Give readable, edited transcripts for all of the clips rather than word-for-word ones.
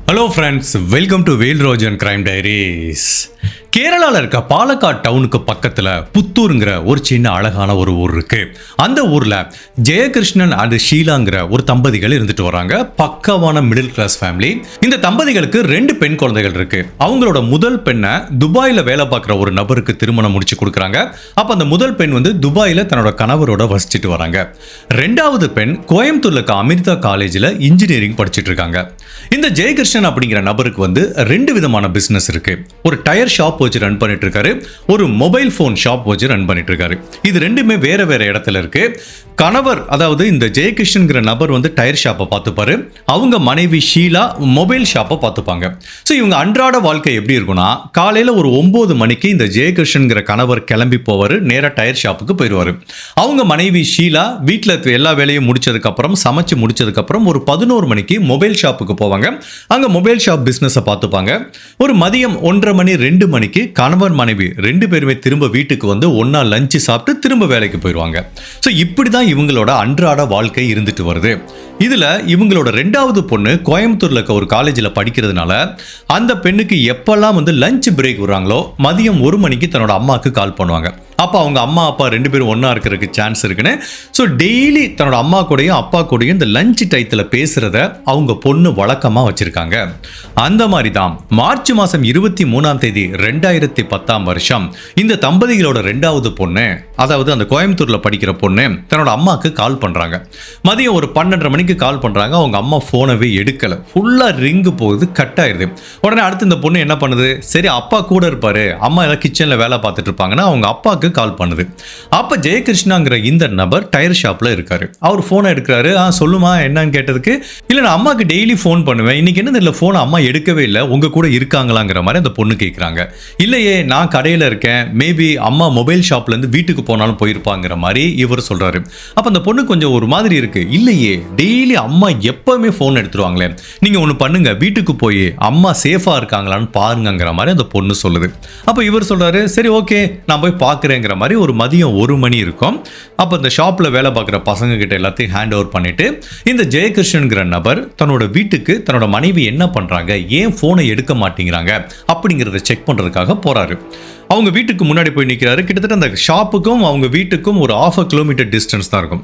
Hello friends, welcome to Vel Rojan crime diaries. கேரளாவில் இருக்க பாலக்காட் டவுனுக்கு பக்கத்தில் புத்தூருங்கிற ஒரு சின்ன அழகான ஒரு ஊர் இருக்கு. அந்த ஊரில் ஜெயகிருஷ்ணன் அண்ட் ஷீலாங்கிற ஒரு தம்பதிகள் இருந்துட்டு வராங்க. பக்கவான மிடில் கிளாஸ் ஃபேமிலி. இந்த தம்பதிகளுக்கு 2 பெண் குழந்தைகள் இருக்கு. அவங்களோட முதல் பெண்ணை துபாயில் வேலை பார்க்குற ஒரு நபருக்கு திருமணம் முடிச்சு கொடுக்குறாங்க. அப்போ அந்த முதல் பெண் துபாயில் தன்னோட கணவரோட வசிச்சுட்டு வராங்க. 2வது பெண் கோயம்புத்தூர்ல இருக்க அமிர்தா காலேஜில் இன்ஜினியரிங் படிச்சுட்டு இருக்காங்க. இந்த ஜெயகிருஷ்ணன் அப்படிங்கிற நபருக்கு 2 விதமான பிசினஸ் இருக்கு. ஒரு டயர் ஷாப் வச்சு ரன் பண்ணிட்டு இருக்காரு, ஒரு மொபைல் போன் ஷாப் வச்சு ரன் பண்ணிட்டு இருக்காரு. இது ரெண்டுமே வேற வேற இடத்துல இருக்கு. கணவர், அதாவது இந்த ஜெயகிருஷ்ணன்கிற நபர் டயர் ஷாப்பை பார்த்துப்பாரு, அவங்க மனைவி ஷீலா மொபைல் ஷாப்பை பார்த்துப்பாங்க. ஸோ இவங்க அன்றாட வாழ்க்கை எப்படி இருக்குன்னா, காலையில் ஒரு 9 மணிக்கு இந்த ஜெயகிருஷ்ணன்கிற கணவர் கிளம்பி போவார், நேராக டயர் ஷாப்புக்கு போயிடுவார். அவங்க மனைவி ஷீலா வீட்டில் இருக்க எல்லா வேலையும் முடிச்சதுக்கப்புறம், சமைச்சு முடிச்சதுக்கப்புறம் ஒரு 11 மணிக்கு மொபைல் ஷாப்புக்கு போவாங்க. அங்கே மொபைல் ஷாப் பிஸ்னஸை பார்த்துப்பாங்க. ஒரு மதியம் 1:30 மணி 2 மணிக்கு கணவர் மனைவி 2 பேருமே திரும்ப வீட்டுக்கு ஒன்றா லஞ்சு சாப்பிட்டு திரும்ப வேலைக்கு போயிடுவாங்க. ஸோ இப்படி தான் இவங்களோட அன்றாட வாழ்க்கை இருந்துட்டு வருது. இதுல இவங்களோட 2வது பொண்ணு கோயம்புத்தூர்ல இருக்க ஒரு காலேஜில் படிக்கிறதுனால அந்த பெண்ணுக்கு எப்பெல்லாம் லஞ்ச் பிரேக் வராங்களோ மதியம் 1 மணிக்கு தன்னோட அம்மாவுக்கு கால் பண்ணுவாங்க. அப்போ அவங்க அம்மா அப்பா 2 பேரும் ஒன்றா இருக்கிறதுக்கு சான்ஸ் இருக்குன்னு ஸோ டெய்லி தன்னோட அம்மா கூடயும் அப்பா கூடயும் இந்த லஞ்ச் டயத்தில் பேசுறத அவங்க பொண்ணு வழக்கமாக வச்சிருக்காங்க. அந்த மாதிரி தான் மார்ச் மாதம் 23ஆம் தேதி 2010ஆம் வருஷம் இந்த தம்பதிகளோட 2வது பொண்ணு, அதாவது அந்த கோயம்புத்தூர்ல படிக்கிற பொண்ணு தன்னோட அம்மாவுக்கு கால் பண்றாங்க. மதியம் ஒரு 12:30 மணிக்கு கால் பண்றாங்க. அவங்க அம்மா போனவே எடுக்கல, ஃபுல்லா ரிங்கு போகுது, கட் ஆயிருது. உடனே அடுத்து இந்த பொண்ணு என்ன பண்ணுது, சரி அப்பா கூட இருப்பாரு, அம்மா ஏதாவது கிச்சன்ல வேலை பார்த்துட்டு இருப்பாங்கன்னா அவங்க அப்பாவுக்கு கால் பண்ணுது. அப்ப ஜெயகிருஷ்ணாங்கிற இந்த நபர் டயர் ஷாப்ல இருக்காரு. அவர் போனை எடுக்கிறாரு. சொல்லுமா என்னன்னு கேட்டதுக்கு, இல்ல நான் அம்மாக்கு டெய்லி போன் பண்ணுவேன், இன்னைக்கு என்ன தெரியல போன் அம்மா எடுக்கவே இல்லை, உங்க கூட இருக்காங்களாங்கிற மாதிரி அந்த பொண்ணு கேட்கிறாங்க. இல்லையே நான் கடையில இருக்கேன், மேபி அம்மா மொபைல் ஷாப்ல இருந்து வீட்டுக்கு போனாலும் போயிருப்பாங்கிற மாதிரி இவர் சொல்றாரு. அப்ப அந்த பொண்ணு கொஞ்சம் ஒரு மாதிரி இருக்கு. இல்லையே டெய்லி அம்மா எப்பவுமே போன் எடுத்துருவாங்களே, நீங்க ஒண்ணு பண்ணுங்க, வீட்டுக்கு போய் அம்மா சேஃபா இருக்காங்களான்னு பாருங்கிற மாதிரி அந்த பொண்ணு சொல்லுது. அப்ப இவர் சொல்றாரு, சரி ஓகே நான் போய் பார்க்குறேங்கிற மாதிரி. ஒரு மதியம் 1 மணி இருக்கும். அப்ப இந்த ஷாப்ல வேலை பார்க்குற பசங்க கிட்ட எல்லாத்தையும் ஹேண்ட் ஓவர் பண்ணிட்டு இந்த ஜெயகிருஷ்ணன்கிற நபர் தன்னோட வீட்டுக்கு தன்னோட மனைவி என்ன பண்றாங்க, ஏன் போனை எடுக்க மாட்டேங்கிறாங்க அப்படிங்கிறத செக் பண்றதுக்காக போறாரு. அவங்க வீட்டுக்கு முன்னாடி போய் நிற்கிறாரு. கிட்டத்தட்ட அந்த ஷாப்புக்கும் அவங்க வீட்டுக்கும் ஒரு 1/2 கிலோமீட்டர் டிஸ்டன்ஸ் தான் இருக்கும்.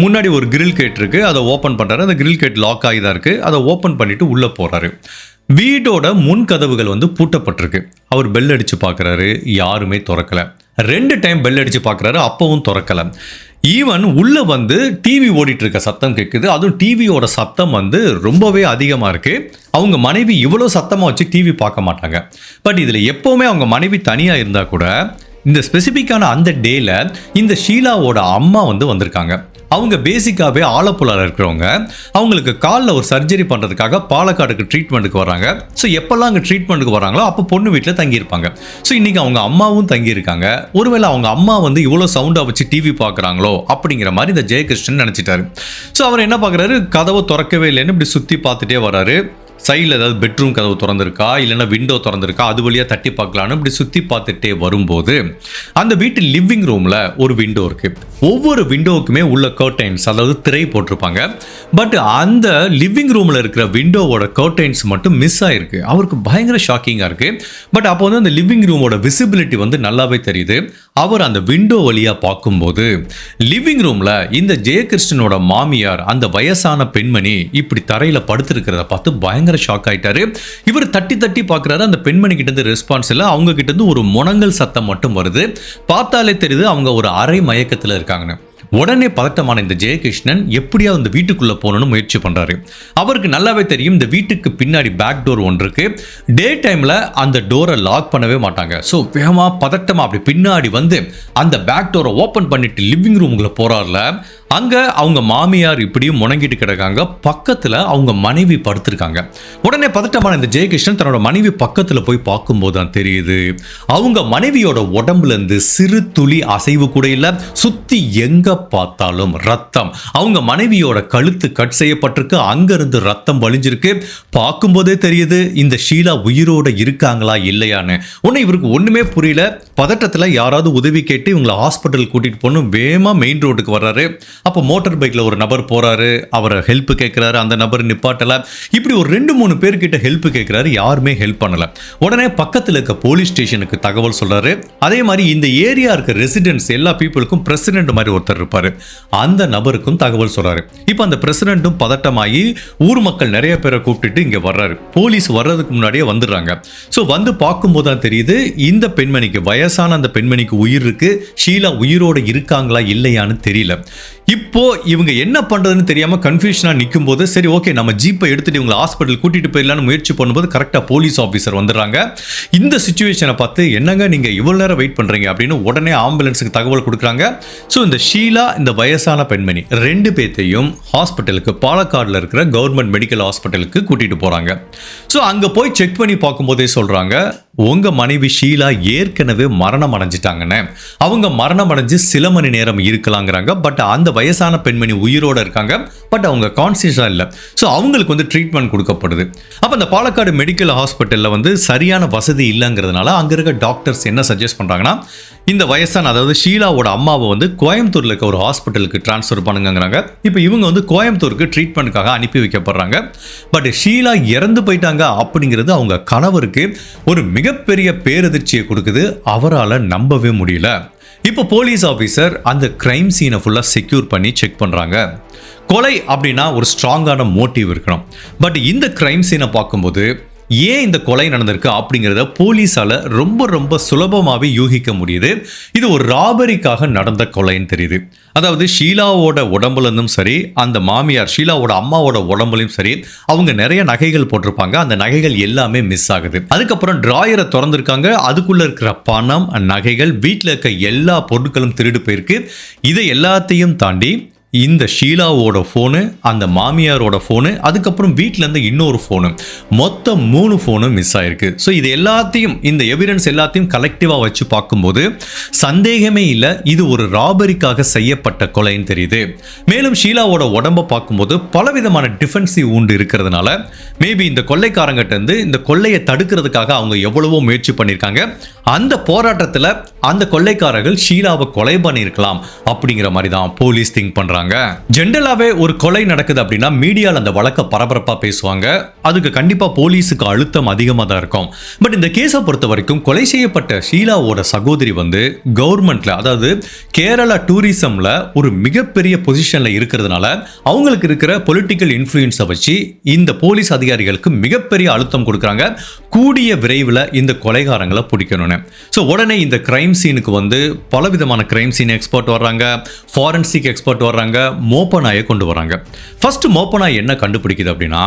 முன்னாடி ஒரு கிரில் கேட் இருக்கு, அதை ஓப்பன் பண்றாரு. அந்த கிரில் கேட் லாக் ஆகி தான் இருக்கு. அதை ஓப்பன் பண்ணிட்டு உள்ள போறாரு. வீடோட முன் கதவுகள் பூட்டப்பட்டிருக்கு. அவர் பெல் அடிச்சு பார்க்குறாரு, யாருமே திறக்கல. 2 டைம் பெல் அடிச்சு பார்க்குறாரு, அப்பவும் திறக்கல. ஈவன் உள்ள டிவி ஓடிட்டு இருக்க சத்தம் கேட்குது. அதுவும் டிவியோட சத்தம் ரொம்பவே அதிகமாக இருக்கு. அவங்க மனைவி இவ்வளோ சத்தமாக வச்சு டிவி பார்க்க மாட்டாங்க. பட் இதில் எப்போவுமே அவங்க மனைவி தனியாக இருந்தால் கூட இந்த ஸ்பெசிஃபிக்கான அந்த டேல இந்த ஷீலாவோட அம்மா வந்திருக்காங்க. அவங்க பேசிக்காகவே ஆலப்புழாவில் இருக்கிறவங்க. அவங்களுக்கு காலில் ஒரு சர்ஜரி பண்ணுறதுக்காக பாலக்காடுக்கு ட்ரீட்மெண்ட்டுக்கு வராங்க. ஸோ எப்போல்லாம் அங்கே ட்ரீட்மெண்ட்டுக்கு வராங்களோ அப்போ பொண்ணு வீட்டில் தங்கியிருப்பாங்க. ஸோ இன்றைக்கி அவங்க அம்மாவும் தங்கியிருக்காங்க. ஒருவேளை அவங்க அம்மா இவ்வளோ சவுண்டாக வச்சு டிவி பார்க்குறாங்களோ அப்படிங்கிற மாதிரி இந்த ஜெயகிருஷ்ணன் நினச்சிட்டாரு. ஸோ அவர் என்ன பார்க்குறாரு, கதவை திறக்கவே இல்லைன்னு இப்படி சுற்றி பார்த்துட்டே வராரு. சைடில் ஏதாவது பெட்ரூம் கதவு திறந்திருக்கா, இல்லைன்னா விண்டோ திறந்திருக்கா, அது வழியாக தட்டி பார்க்கலான்னு இப்படி சுற்றி பார்த்துட்டே வரும்போது அந்த வீட்டு லிவிங் ரூமில் ஒரு விண்டோ இருக்குது. ஒவ்வொரு விண்டோவுக்குமே உள்ள கர்டைன்ஸ், அதாவது திரை போட்டிருப்பாங்க. பட் அந்த லிவிங் ரூமில் இருக்கிற விண்டோவோட கர்டைன்ஸ் மட்டும் மிஸ் ஆகிருக்கு. அவருக்கு பயங்கர ஷாக்கிங்காக இருக்குது. பட் அப்போ அந்த லிவிங் ரூமோட விசிபிலிட்டி நல்லாவே தெரியுது. அவர் அந்த விண்டோ வழியாக பார்க்கும்போது லிவிங் ரூமில் இந்த ஜெயகிருஷ்ணனோட மாமியார், அந்த வயசான பெண்மணி இப்படி தரையில் படுத்திருக்கிறத பார்த்து பயங்கர ஷாக் ஆயிட்டாரு. இவர் தட்டி தட்டி பார்க்குறாரு. அந்த பெண்மணி கிட்ட இருந்து ரெஸ்பான்ஸ் இல்லை. அவங்க கிட்ட இருந்து ஒரு முனங்கல் சத்தம் மட்டும் வருது. பார்த்தாலே தெரியுது அவங்க ஒரு அரை மயக்கத்தில் இருக்காங்கன்னு. உடனே பதட்டமான இந்த ஜெயகிருஷ்ணன் எப்படியாவது இந்த வீட்டுக்குள்ள போகணும்னு முயற்சி பண்றாரு. அவருக்கு நல்லாவே தெரியும் இந்த வீட்டுக்கு பின்னாடி பேக் டோர் ஒன்று இருக்கு. டே டைம்ல அந்த டோரை லாக் பண்ணவே மாட்டாங்க. ஸோ வேகமா பதட்டமா அப்படி பின்னாடி அந்த பேக் டோரை ஓப்பன் பண்ணிட்டு லிவிங் ரூமுக்குள்ள போறாருல, அங்க அவங்க மாமியார் இப்படியும் முணங்கிட்டு கிடக்காங்க. பக்கத்துல அவங்க மனைவி படுத்திருக்காங்க. உடனே பதட்டமான இந்த ஜெயகிருஷ்ணன் தன்னோட மனைவி பக்கத்துல போய் பார்க்கும்போது தான் தெரியுது அவங்க மனைவியோட உடம்புல இருந்து சிறு துளி அசைவு கூட இல்ல. சுத்தி எங்க பார்த்தாலும் ரத்தம். அவங்க மனைவியோட கழுத்து கட் செய்யப்பட்டிருக்கு, அங்கிருந்து ரத்தம் வழிஞ்சிருக்கு. பார்க்கும்போதே தெரியுது இந்த ஷீலா உயிரோட இருக்காங்களா இல்லையான்னு. இவருக்கு ஒண்ணுமே புரியல. பதட்டத்துல யாராவது உதவி கேட்டு இவங்களை ஹாஸ்பிட்டல் கூட்டிட்டு போகணும். வேகமா மெயின் ரோடுக்கு வர்றாரு. அப்போ மோட்டார் பைக்ல ஒரு நபர் போறாரு, அவரை ஹெல்ப் கேட்கிறாரு. அந்த நபர் நிப்பாட்டல. இப்படி ஒரு 2-3 பேர்கிட்ட ஹெல்ப் கேட்கிறாரு, யாருமே ஹெல்ப் பண்ணல. உடனே பக்கத்தில் இருக்க போலீஸ் ஸ்டேஷனுக்கு தகவல் சொல்றாரு. அதே மாதிரி இந்த ஏரியா இருக்க ரெசிடென்ட்ஸ் எல்லா பீப்புளுக்கும் பிரசிடென்ட் மாதிரி ஒருத்தர் இருப்பாரு, அந்த நபருக்கும் தகவல் சொல்றாரு. இப்போ அந்த பிரசிடென்ட்டும் பதட்டமாகி ஊர் மக்கள் நிறைய பேரை கூப்பிட்டுட்டு இங்க வர்றாரு. போலீஸ் வர்றதுக்கு முன்னாடியே வந்துடுறாங்க. ஸோ வந்து பார்க்கும்போது தான் தெரியுது இந்த பெண்மணிக்கு, வயசான அந்த பெண்மணிக்கு உயிர் இருக்கு. ஷீலா உயிரோட இருக்காங்களா இல்லையான்னு தெரியல. இப்போ இவங்க என்ன பண்றதுன்னு தெரியாம கன்ஃபியூஷனா நிற்கும் போது, சரி ஓகே நம்ம ஜீப்பை எடுத்துட்டு இவங்களை ஹாஸ்பிட்டல் கூட்டிட்டு போயிடலான்னு முயற்சி பண்ணும்போது கரெக்டா போலீஸ் ஆஃபீஸர் வந்துடுறாங்க. இந்த சிச்சுவேஷனை பார்த்து, என்னங்க நீங்க இவ்வளவு நேரம் வெயிட் பண்றீங்க அப்படின்னு உடனே ஆம்புலன்ஸுக்கு தகவல் கொடுக்குறாங்க. ஸோ இந்த ஷீலா, இந்த வயசான பெண்மணி 2 பேர்த்தையும் ஹாஸ்பிட்டலுக்கு, பாலக்காடுல இருக்கிற கவர்மெண்ட் மெடிக்கல் ஹாஸ்பிட்டலுக்கு கூட்டிட்டு போறாங்க. ஸோ அங்க போய் செக் பண்ணி பார்க்கும்போதே சொல்றாங்க, உங்க மனைவி ஷீலா ஏற்கனவே மரணம் அடைஞ்சிட்டாங்கன்னு. அவங்க மரணம் அடைஞ்சு சில மணி நேரம் இருக்கலாங்கிறாங்க. பட் அந்த வயசான பெண்மணி உயிரோட இருக்காங்க. பட் அவங்க கான்சியஸா இல்லை. ஸோ அவங்களுக்கு வந்து ட்ரீட்மெண்ட் கொடுக்கப்படுது. அப்போ அந்த பாலக்காடு மெடிக்கல் ஹாஸ்பிட்டலில் வந்து சரியான வசதி இல்லைங்கிறதுனால அங்கே இருக்க டாக்டர்ஸ் என்ன சஜஸ்ட் பண்ணுறாங்கன்னா, இந்த வயசான, அதாவது ஷீலாவோட அம்மாவை வந்து கோயம்புத்தூரில் இருக்க ஒரு ஹாஸ்பிட்டலுக்கு டிரான்ஸ்ஃபர் பண்ணுங்கிறாங்க. இப்போ இவங்க வந்து கோயம்புத்தூருக்கு ட்ரீட்மெண்ட்டுக்காக அனுப்பி வைக்கப்படுறாங்க. பட் ஷீலா இறந்து போயிட்டாங்க அப்படிங்கிறது அவங்க கணவருக்கு ஒரு மிகப்பெரிய பேரதிர்ச்சியை கொடுக்குது. அவரால் நம்பவே முடியல. இப்போ போலீஸ் ஆஃபீஸர் அந்த கிரைம் சீனை ஃபுல்லாக செக்யூர் பண்ணி செக் பண்ணுறாங்க. கொலை அப்படின்னா ஒரு ஸ்ட்ராங்கான மோட்டிவ் இருக்கணும். பட் இந்த கிரைம் சீனை பார்க்கும்போது ஏன் இந்த கொலை நடந்திருக்கு அப்படிங்கிறத போலீஸால ரொம்ப சுலபமாகவே யூகிக்க முடியுது. இது ஒரு ராபரிக்காக நடந்த கொலைன்னு தெரியுது. அதாவது ஷீலாவோட உடம்புல இருந்தும் சரி, அந்த மாமியார் ஷீலாவோட அம்மாவோட உடம்புலையும் சரி, அவங்க நிறைய நகைகள் போட்டிருப்பாங்க. அந்த நகைகள் எல்லாமே மிஸ் ஆகுது. அதுக்கப்புறம் டிராயரை திறந்திருக்காங்க. அதுக்குள்ள இருக்கிற பணம், நகைகள், வீட்டில் இருக்க எல்லா பொருட்களும் திருடு போயிருக்கு. இதை எல்லாத்தையும் தாண்டி இந்த ஷீலாவோட ஃபோனு, அந்த மாமியாரோட ஃபோனு, அதுக்கப்புறம் வீட்டிலேருந்து இன்னொரு ஃபோனு, மொத்தம் 3 ஃபோனும் மிஸ் ஆயிருக்கு. ஸோ இது எல்லாத்தையும், இந்த எவிடன்ஸ் எல்லாத்தையும் கலெக்டிவாக வச்சு பார்க்கும்போது சந்தேகமே இல்லை, இது ஒரு ராபரிக்காக செய்யப்பட்ட கொலைன்னு தெரியுது. மேலும் ஷீலாவோட உடம்பை பார்க்கும்போது பலவிதமான டிஃபென்சிவ் ஊண்டு இருக்கிறதுனால மேபி இந்த கொள்ளைக்காரங்கிட்ட இருந்து இந்த கொள்ளையை தடுக்கிறதுக்காக அவங்க எவ்வளவோ முயற்சி பண்ணியிருக்காங்க. அந்த போராட்டத்தில் அந்த கொள்ளைக்காரர்கள் ஷீலாவை கொலை பண்ணியிருக்கலாம் அப்படிங்கிற மாதிரி தான் போலீஸ் திங்க் பண்றாங்க. ஜென்ரலாவே ஒரு கொலை நடக்குது அப்படின்னா மீடியால அந்த வழக்க பரபரப்பா பேசுவாங்க. அதுக்கு கண்டிப்பா போலீஸுக்கு அழுத்தம் அதிகமாக தான் இருக்கும். பட் இந்த கேஸை பொறுத்த வரைக்கும் கொலை செய்யப்பட்ட ஷீலாவோட சகோதரி வந்து கவர்மெண்ட்ல, அதாவது கேரளா டூரிசம்ல ஒரு மிகப்பெரிய பொசிஷன்ல இருக்கிறதுனால அவங்களுக்கு இருக்கிற பொலிட்டிக்கல் இன்ஃப்ளூயன்ஸை வச்சு இந்த போலீஸ் அதிகாரிகளுக்கு மிகப்பெரிய அழுத்தம் கொடுக்குறாங்க. கூடிய விரைவில் இந்த கொலைகாரங்களை பிடிக்கணும்னு. ஸோ உடனே இந்த கிரைம் சீனுக்கு வந்து பலவிதமான கிரைம் சீன் எக்ஸ்பர்ட் வர்றாங்க, ஃபாரன்சிக் எக்ஸ்பர்ட் வர்றாங்க, மோப்பநாயை கொண்டு வராங்க. ஃபர்ஸ்ட் மோப்பநாய் என்ன கண்டுபிடிக்குது அப்படின்னா,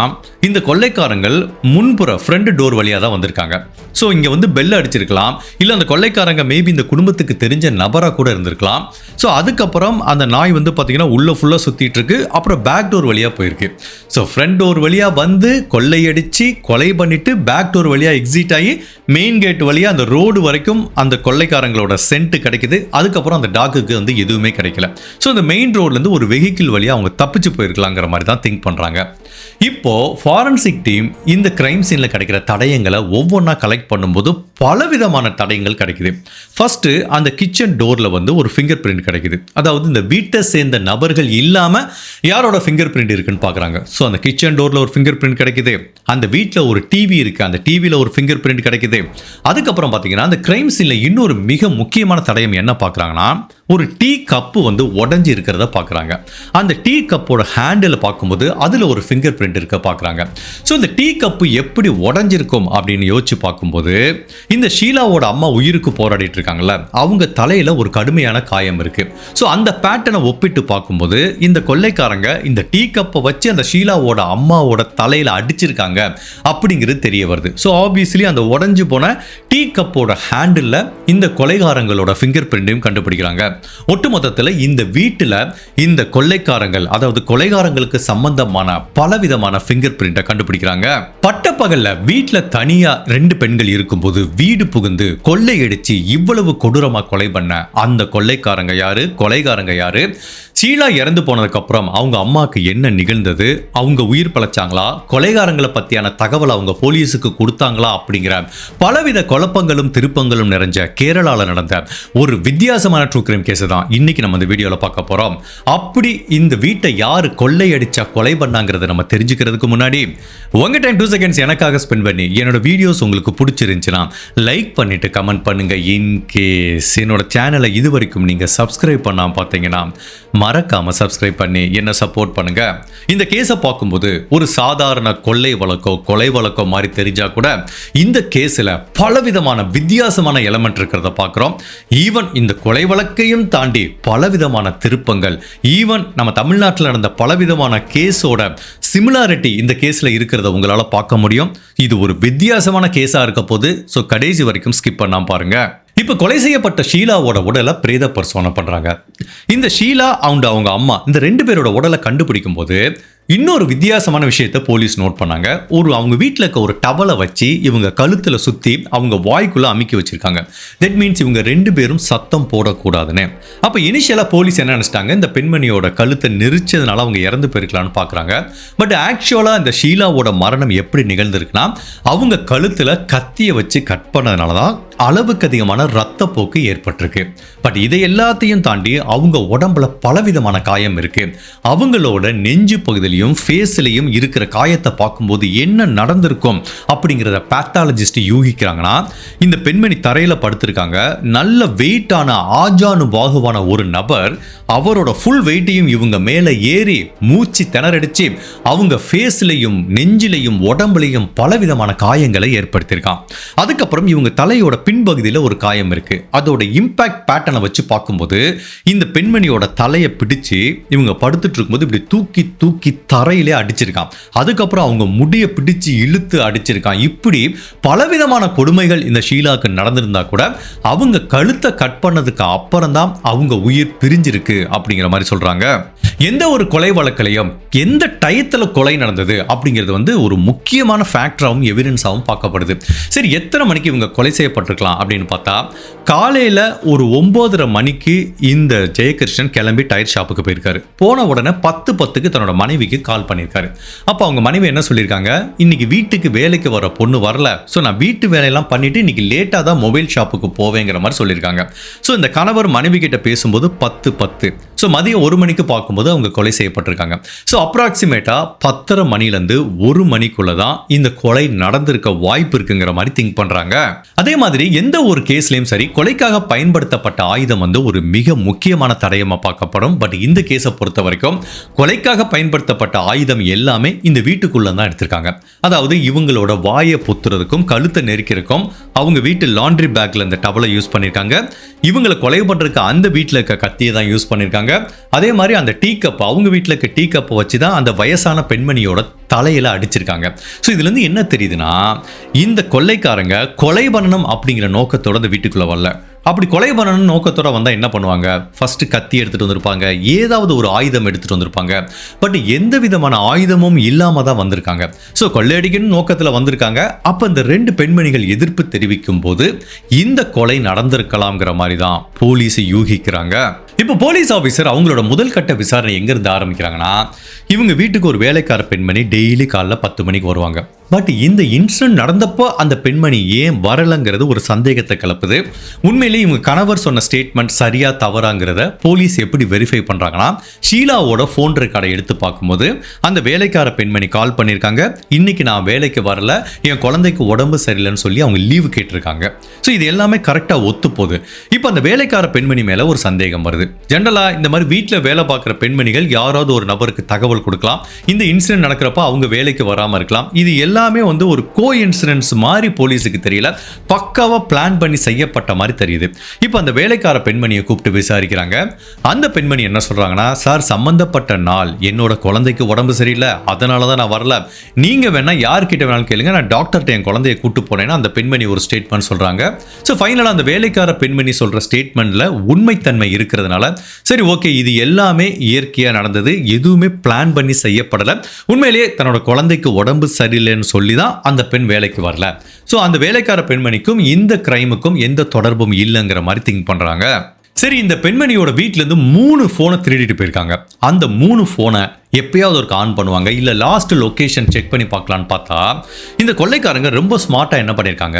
இந்த கொள்ளைக்காரங்கள் முன்புற ஃப்ரண்ட் டோர் வழியாக தான் வந்திருக்காங்க. ஸோ இங்கே வந்து பெல் அடிச்சிருக்கலாம், இல்லை அந்த கொள்ளைக்காரங்க மேபி இந்த குடும்பத்துக்கு தெரிஞ்ச நபராக கூட இருந்திருக்கலாம். ஸோ அதுக்கப்புறம் அந்த நாய் வந்து பார்த்தீங்கன்னா உள்ள ஃபுல்லாக சுற்றிட்டு இருக்கு. அப்புறம் பேக் டோர் வழியாக போயிருக்கு. ஸோ ஃப்ரண்ட் டோர் வழியாக வந்து கொள்ளையடிச்சு கொலை பண்ணிட்டு பேக் டோர் வழியாக எக்ஸிட் ஆகி மெயின் கேட் வழியாக அந்த ரோடு வரைக்கும் அந்த கொள்ளைக்காரங்களோட சென்ட் கிடைக்குது. அதுக்கப்புறம் அந்த டாக்குக்கு வந்து எதுவுமே கிடைக்கல. ஸோ இந்த மெயின் ரோட்லேருந்து ஒரு வெஹிக்கிள் வழியாக அவங்க தப்பிச்சு போயிருக்கலாங்கிற மாதிரி தான் திங்க் பண்ணுறாங்க. இப்போ ஃபாரன்சிக் டீம் இந்த கிரைம் சீனில் கிடைக்கிற தடயங்களை ஒவ்வொன்றா கலெக்ட் பண்ணும்போது பலவிதமான தடயங்கள் கிடைக்குது. ஃபர்ஸ்ட் அந்த கிச்சன் டோரில் வந்து ஒரு ஃபிங்கர் பிரிண்ட் கிடைக்குது. அதாவது இந்த வீட்டை சேர்ந்த நபர்கள் இல்லாமல் யாரோட ஃபிங்கர் பிரிண்ட் இருக்குன்னு பார்க்குறாங்க. ஸோ அந்த கிச்சன் டோரில் ஒரு ஃபிங்கர் பிரிண்ட் கிடைக்குது. அந்த வீட்டில் ஒரு டிவி இருக்குது, அந்த டிவியில் ஒரு ஃபிங்கர் பிரிண்ட் கிடைக்குது. அதுக்கப்புறம் பார்த்தீங்கன்னா அந்த கிரைம் சீனில் இன்னொரு மிக முக்கியமான தடயம் என்ன பார்க்குறாங்கன்னா, ஒரு டீ கப்பு வந்து உடஞ்சி இருக்கிறத பார்க்குறாங்க. அந்த டீ கப்போட ஹேண்டில் பார்க்கும்போது அதில் ஒரு ஃபிங்கர் பிரிண்ட் இருக்க பார்க்குறாங்க. ஸோ இந்த டீ கப்பு எப்படி உடஞ்சிருக்கும் அப்படின்னு யோசிச்சு பார்க்கும்போது, இந்த ஷீலாவோட அம்மா உயிருக்கு போராடிட்டு இருக்காங்கல்ல, அவங்க தலையில் ஒரு கடுமையான காயம் இருக்கு. ஸோ அந்த பேட்டர்னை ஒப்பிட்டு பார்க்கும்போது இந்த கொள்ளைக்காரங்க இந்த டீ கப்பை வச்சு அந்த ஷீலாவோட அம்மாவோட தலையில் அடிச்சிருக்காங்க அப்படிங்கிறது தெரிய வருது. ஸோ ஆப்வியஸ்லி அந்த உடஞ்சி போன டீ கப்போட ஹேண்டில் இந்த கொலைகாரங்களோட ஃபிங்கர் பிரிண்டையும் கண்டுபிடிக்கிறாங்க. ஒட்டுமொத்தத்தில் இந்த வீட்டில் இந்த கொள்ளைக்காரங்கள், அதாவது கொலைகாரங்களுக்கு சம்பந்தமான பலவிதமான ஃபிங்கர் பிரிண்டை கண்டுபிடிக்கிறாங்க. பட்டப்பகல்ல வீட்டில் தனியா 2 பெண்கள் இருக்கும்போது வீடு புகுந்து கொள்ளையடிச்சு இவ்வளவு கொடூரமா கொலை பண்ண அந்த கொள்ளைக்காரங்க யாரு, கொலைகாரங்க யாரு, ஷீலா இறந்து போனதுக்கு அப்புறம் அவங்க அம்மாவுக்கு என்ன நிகழ்ந்தது, அவங்க உயிர் பிழைச்சாங்களா, கொலைகாரங்களை பற்றியான தகவல் அவங்க போலீஸுக்கு கொடுத்தாங்களா அப்படிங்கிற பலவித குழப்பங்களும் திருப்பங்களும் நிறைஞ்ச கேரளாவில் நடந்த ஒரு வித்தியாசமான ட்ரூ கிரைம் கேஸ் தான் இன்னைக்கு நம்ம இந்த வீடியோவில் பார்க்க போகிறோம். அப்படி இந்த வீட்டை யார் கொள்ளையடிச்சா கொலை பண்ணாங்கிறத நம்ம தெரிஞ்சுக்கிறதுக்கு முன்னாடி உங்க டைம் 2 செகண்ட்ஸ் எனக்காக ஸ்பெண்ட் பண்ணி என்னோட வீடியோஸ் உங்களுக்கு பிடிச்சிருந்துச்சுன்னா லைக் பண்ணிட்டு கமெண்ட் பண்ணுங்க. இன்கேஸ் என்னோட சேனலை இது வரைக்கும் நீங்கள் சப்ஸ்கிரைப் பண்ணாமல் பார்த்தீங்கன்னா மறக்காம சப்ஸ்கிரைப் பண்ணி என்ன சப்போர்ட் பண்ணுங்க. இந்த கேஸை பார்க்கும்போது ஒரு சாதாரண கொலை வழக்கோ மாதிரி தெரிஞ்சா கூட இந்த கேஸில் பலவிதமான வித்தியாசமான எலமெண்ட் இருக்கிறத பார்க்குறோம். ஈவன் இந்த கொலை வழக்கையும் தாண்டி பலவிதமான திருப்பங்கள், ஈவன் நம்ம தமிழ்நாட்டில் நடந்த பலவிதமான கேஸோட சிமிலாரிட்டி இந்த கேஸில் இருக்கிறத உங்களால் பார்க்க முடியும். இது ஒரு வித்தியாசமான கேஸாக இருக்க போது, ஸோ கடைசி வரைக்கும் ஸ்கிப் பண்ணாம பாருங்க. இப்போ கொலை செய்யப்பட்ட ஷீலாவோட உடலை பிரேத பரிசோதனை பண்றாங்க. இந்த ஷீலா அவங்க அம்மா இந்த 2 பேரோட உடலை கண்டுபிடிக்கும் போது இன்னொரு வித்தியாசமான விஷயத்தை போலீஸ் நோட் பண்ணாங்க. அவங்க வீட்டில் இருக்க ஒரு டவலை வச்சு இவங்க கழுத்தில் சுற்றி அவங்க வாய்க்குள்ளே அமுக்கி வச்சிருக்காங்க. தட் மீன்ஸ் இவங்க 2 பேரும் சத்தம் போடக்கூடாதுன்னு. அப்போ இனிஷியலாக போலீஸ் என்ன நினச்சிட்டாங்க, இந்த பெண்மணியோட கழுத்தை நெரிச்சதுனால அவங்க இறந்து போயிருக்கலான்னு பார்க்குறாங்க. பட் ஆக்சுவலாக இந்த ஷீலாவோட மரணம் எப்படி நிகழ்ந்திருக்குன்னா, அவங்க கழுத்தில் கத்தியை வச்சு கட் பண்ணதுனால தான் அளவுக்கு அதிகமான ரத்தப்போக்கு ஏற்பட்டிருக்கு. பட் இதை எல்லாத்தையும் தாண்டி அவங்க உடம்புல பலவிதமான காயம் இருக்கு. அவங்களோட நெஞ்சு பகுதியிலையும் ஃபேஸ்லையும் இருக்கிற காயத்தை பார்க்கும்போது என்ன நடந்திருக்கும் அப்படிங்கிறத பேத்தாலஜிஸ்ட் யூகிக்கிறாங்கன்னா, இந்த பெண்மணி தரையில படுத்திருக்காங்க. நல்ல வெயிட்டான ஆஜானு பாகுவான ஒரு நபர் அவரோட ஃபுல் வெயிட்டையும் இவங்க மேலே ஏறி மூச்சு திணறடிச்சு அவங்க ஃபேஸ்லையும் நெஞ்சிலையும் உடம்புலையும் பலவிதமான காயங்களை ஏற்படுத்தியிருக்கான். அதுக்கப்புறம் இவங்க தலையோட பின்பகுதியில் ஒரு காயம் இருக்கு. அதோட இம்பாக்ட் பேட்டர்னை வச்சு பார்க்கும்போது இந்த பெண்மணியோட தலையை பிடிச்சு இவங்க படுத்துட்டு இருக்கும்போது இப்படி தூக்கி தூக்கி தரையிலே அடிச்சிருக்கான். அதுக்கப்புறம் அவங்க முடியை பிடிச்சு இழுத்து அடிச்சிருக்கான். இப்படி பலவிதமான கொடுமைகள் இந்த ஷீலாக்கு நடந்திருந்தா கூட அவங்க கழுத்தை கட் பண்ணதுக்கு அப்புறம் தான் அவங்க உயிர் பிரிஞ்சிருக்கு அப்படிங்கிற மாதிரி சொல்றாங்க. எந்த ஒரு கொலை வழக்கிலையும் எந்த டயத்தில் கொலை நடந்தது அப்படிங்கிறது ஒரு முக்கியமான ஃபேக்டராகவும் எவிடன்ஸாகவும் பார்க்கப்படுது. சரி, எத்தனை மணிக்கு இவங்க கொலை செய்யப்பட்டிருக்கலாம் அப்படின்னு பார்த்தா, காலையில் ஒரு 9:30 மணிக்கு இந்த ஜெயகிருஷ்ணன் கிளம்பி டயர் ஷாப்புக்கு போயிருக்காரு. போன உடனே 10:10க்கு தன்னோட மனைவிக்கு கால் பண்ணியிருக்காரு. அப்போ அவங்க மனைவி என்ன சொல்லியிருக்காங்க, இன்னைக்கு வீட்டுக்கு வேலைக்கு வர பொண்ணு வரல, ஸோ நான் வீட்டு வேலையெல்லாம் பண்ணிட்டு இன்னைக்கு லேட்டாக தான் மொபைல் ஷாப்புக்கு போவேங்கிற மாதிரி சொல்லியிருக்காங்க. ஸோ இந்த கணவர் மனைவி கிட்ட பேசும்போது 10:10, ஸோ மதியம் 1 மணிக்கு பார்க்கும்போது அவங்க கொலை செய்யப்பட்டிருக்காங்க. ஸோ அப்ராக்சிமேட்டா 10:30 மணிலேருந்து 1 மணிக்குள்ள தான் இந்த கொலை நடந்திருக்க வாய்ப்பு இருக்குங்கிற மாதிரி திங்க் பண்றாங்க. அதே மாதிரி எந்த ஒரு கேஸ்லயும் சரி, கொலைக்காக பயன்படுத்தப்பட்ட ஆயுதம் ஒரு மிக முக்கியமான தடயமா பார்க்கப்படும். பட் இந்த கேஸை பொறுத்த வரைக்கும் கொலைக்காக பயன்படுத்தப்பட்ட ஆயுதம் எல்லாமே இந்த வீட்டுக்குள்ள தான் எடுத்திருக்காங்க. அதாவது இவங்களோட வாயை பொத்துறதுக்கும் கழுத்தை நெரிக்கிறதுக்கும் அவங்க வீட்டு லாண்ட்ரி பேக்ல இந்த டவலை யூஸ் பண்ணிருக்காங்க. இவங்களை கொலை பண்றதுக்கு அந்த வீட்டில் இருக்க கத்தியை தான் யூஸ் பண்ணிருக்காங்க. அதே மாதிரி அந்த டீ கப், அவங்க வீட்டில் இருக்க டீ கப்பை வச்சு தான் அந்த வயசான பெண்மணியோட தலையில அடிச்சிருக்காங்க. ஸோ இதுல இருந்து என்ன தெரியுதுன்னா, இந்த கொள்ளைக்காரங்க கொலை பண்ணணும் அப்படிங்கிற நோக்கத்தோட இந்த வீட்டுக்குள்ள வரல. அப்படி கொலை பண்ணணும் நோக்கத்தோட வந்தால் என்ன பண்ணுவாங்க, ஃபர்ஸ்ட் கத்தி எடுத்துட்டு வந்திருப்பாங்க, ஏதாவது ஒரு ஆயுதம் எடுத்துட்டு வந்திருப்பாங்க. பட் எந்த விதமான ஆயுதமும் இல்லாம தான் வந்திருக்காங்க. ஸோ கொள்ளையடிக்கணும் நோக்கத்தில் வந்திருக்காங்க. அப்போ இந்த 2 பெண்மணிகள் எதிர்ப்பு தெரிவிக்கும் போது இந்த கொலை நடந்திருக்கலாம்ங்கிற மாதிரி தான் போலீஸ் யூகிக்கிறாங்க. இப்போ போலீஸ் ஆஃபீஸர் அவங்களோட முதல் கட்ட விசாரணை எங்கிருந்து ஆரம்பிக்கிறாங்கன்னா, இவங்க வீட்டுக்கு ஒரு வேலைக்கார பெண்மணி டெய்லி காலைல 10 மணிக்கு வருவாங்க. பட் இந்த இன்சிடென்ட் நடந்தப்போ அந்த பெண்மணி ஏன் வரலங்கிறது ஒரு சந்தேகத்தை கிளப்புது. உண்மையிலேயே இவங்க கணவர் சொன்ன ஸ்டேட்மெண்ட் சரியா தவறாங்கிறத போலீஸ் எப்படி வெரிஃபை பண்றாங்கன்னா, ஷீலாவோட ஃபோன் ரெக்கார்டை எடுத்து பார்க்கும்போது அந்த வேலைக்கார பெண்மணி கால் பண்ணியிருக்காங்க, இன்னைக்கு நான் வேலைக்கு வரல, என் குழந்தைக்கு உடம்பு சரியில்லைன்னு சொல்லி அவங்க லீவு கேட்டிருக்காங்க. ஸோ இது எல்லாமே கரெக்டாக ஒத்து போகுது. இப்போ அந்த வேலைக்கார பெண்மணி மேலே ஒரு சந்தேகம் வருது. ஜென்ரலாக இந்த மாதிரி வீட்டில் வேலை பார்க்குற பெண்மணிகள் யாராவது ஒரு நபருக்கு தகவல் கொடுக்கலாம். இந்த இன்சிடென்ட் நடக்கிறப்ப அவங்க வேலைக்கு வராமல் இருக்கலாம். இது எல்லாமே ஒரு கோ இன்சிடென்ட்ஸ் மாதிரி போலீஸுக்கு தெரியல, பக்காவா பிளான் பண்ணி செய்யப்பட்ட மாதிரி தெரியுது. இப்போ அந்த வேலைக்கார பெண்மணியை கூப்பிட்டு விசாரிக்கிறாங்க. அந்த பெண்மணி என்ன சொல்றாங்கன்னா, சார் சம்பந்தப்பட்ட நாள் என்னோட குழந்தைக்கு உடம்பு சரியில்லை, அதனால தான் நான் வரல, நீங்க வேணா யார்கிட்ட வேணாலும் கேளுங்க, நான் டாக்டர்கிட்ட என் குழந்தையை கூட்டு போனேன்னா அந்த பெண்மணி ஒரு ஸ்டேட்மெண்ட் சொல்றாங்க. ஸோ ஃபைனலாக அந்த வேலைக்கார பெண்மணி சொல்ற ஸ்டேட்மெண்ட்ல உண்மைத்தன்மை இருக்கிறதுனால சரி ஓகே, இது எல்லாமே இயற்கையாக நடந்தது, எதுவுமே பிளான் பண்ணி செய்யப்படலை, உண்மையிலேயே தன்னோட குழந்தைக்கு உடம்பு சரியில்லைன்னு சொல்லி தான் அந்த பெண் வேலைக்கு வரல. ஸோ அந்த வேலைக்கார பெண்மணிக்கும் இந்த கிரைமுக்கும் எந்த தொடர்பும் இல்லைங்கிற மாதிரி திங்க் பண்றாங்க. சரி, இந்த பெண்மணியோட வீட்ல இருந்து 3 போனை திருடிட்டு போயிருக்காங்க. அந்த 3 போனை எப்பயாவது ஒரு ஆன் பண்ணுவாங்க, இல்ல லாஸ்ட் லொகேஷன் செக் பண்ணி பார்க்கலான்னு பார்த்தா இந்த கொள்ளைக்காரங்க ரொம்ப ஸ்மார்ட்டா என்ன பண்ணிருக்காங்க,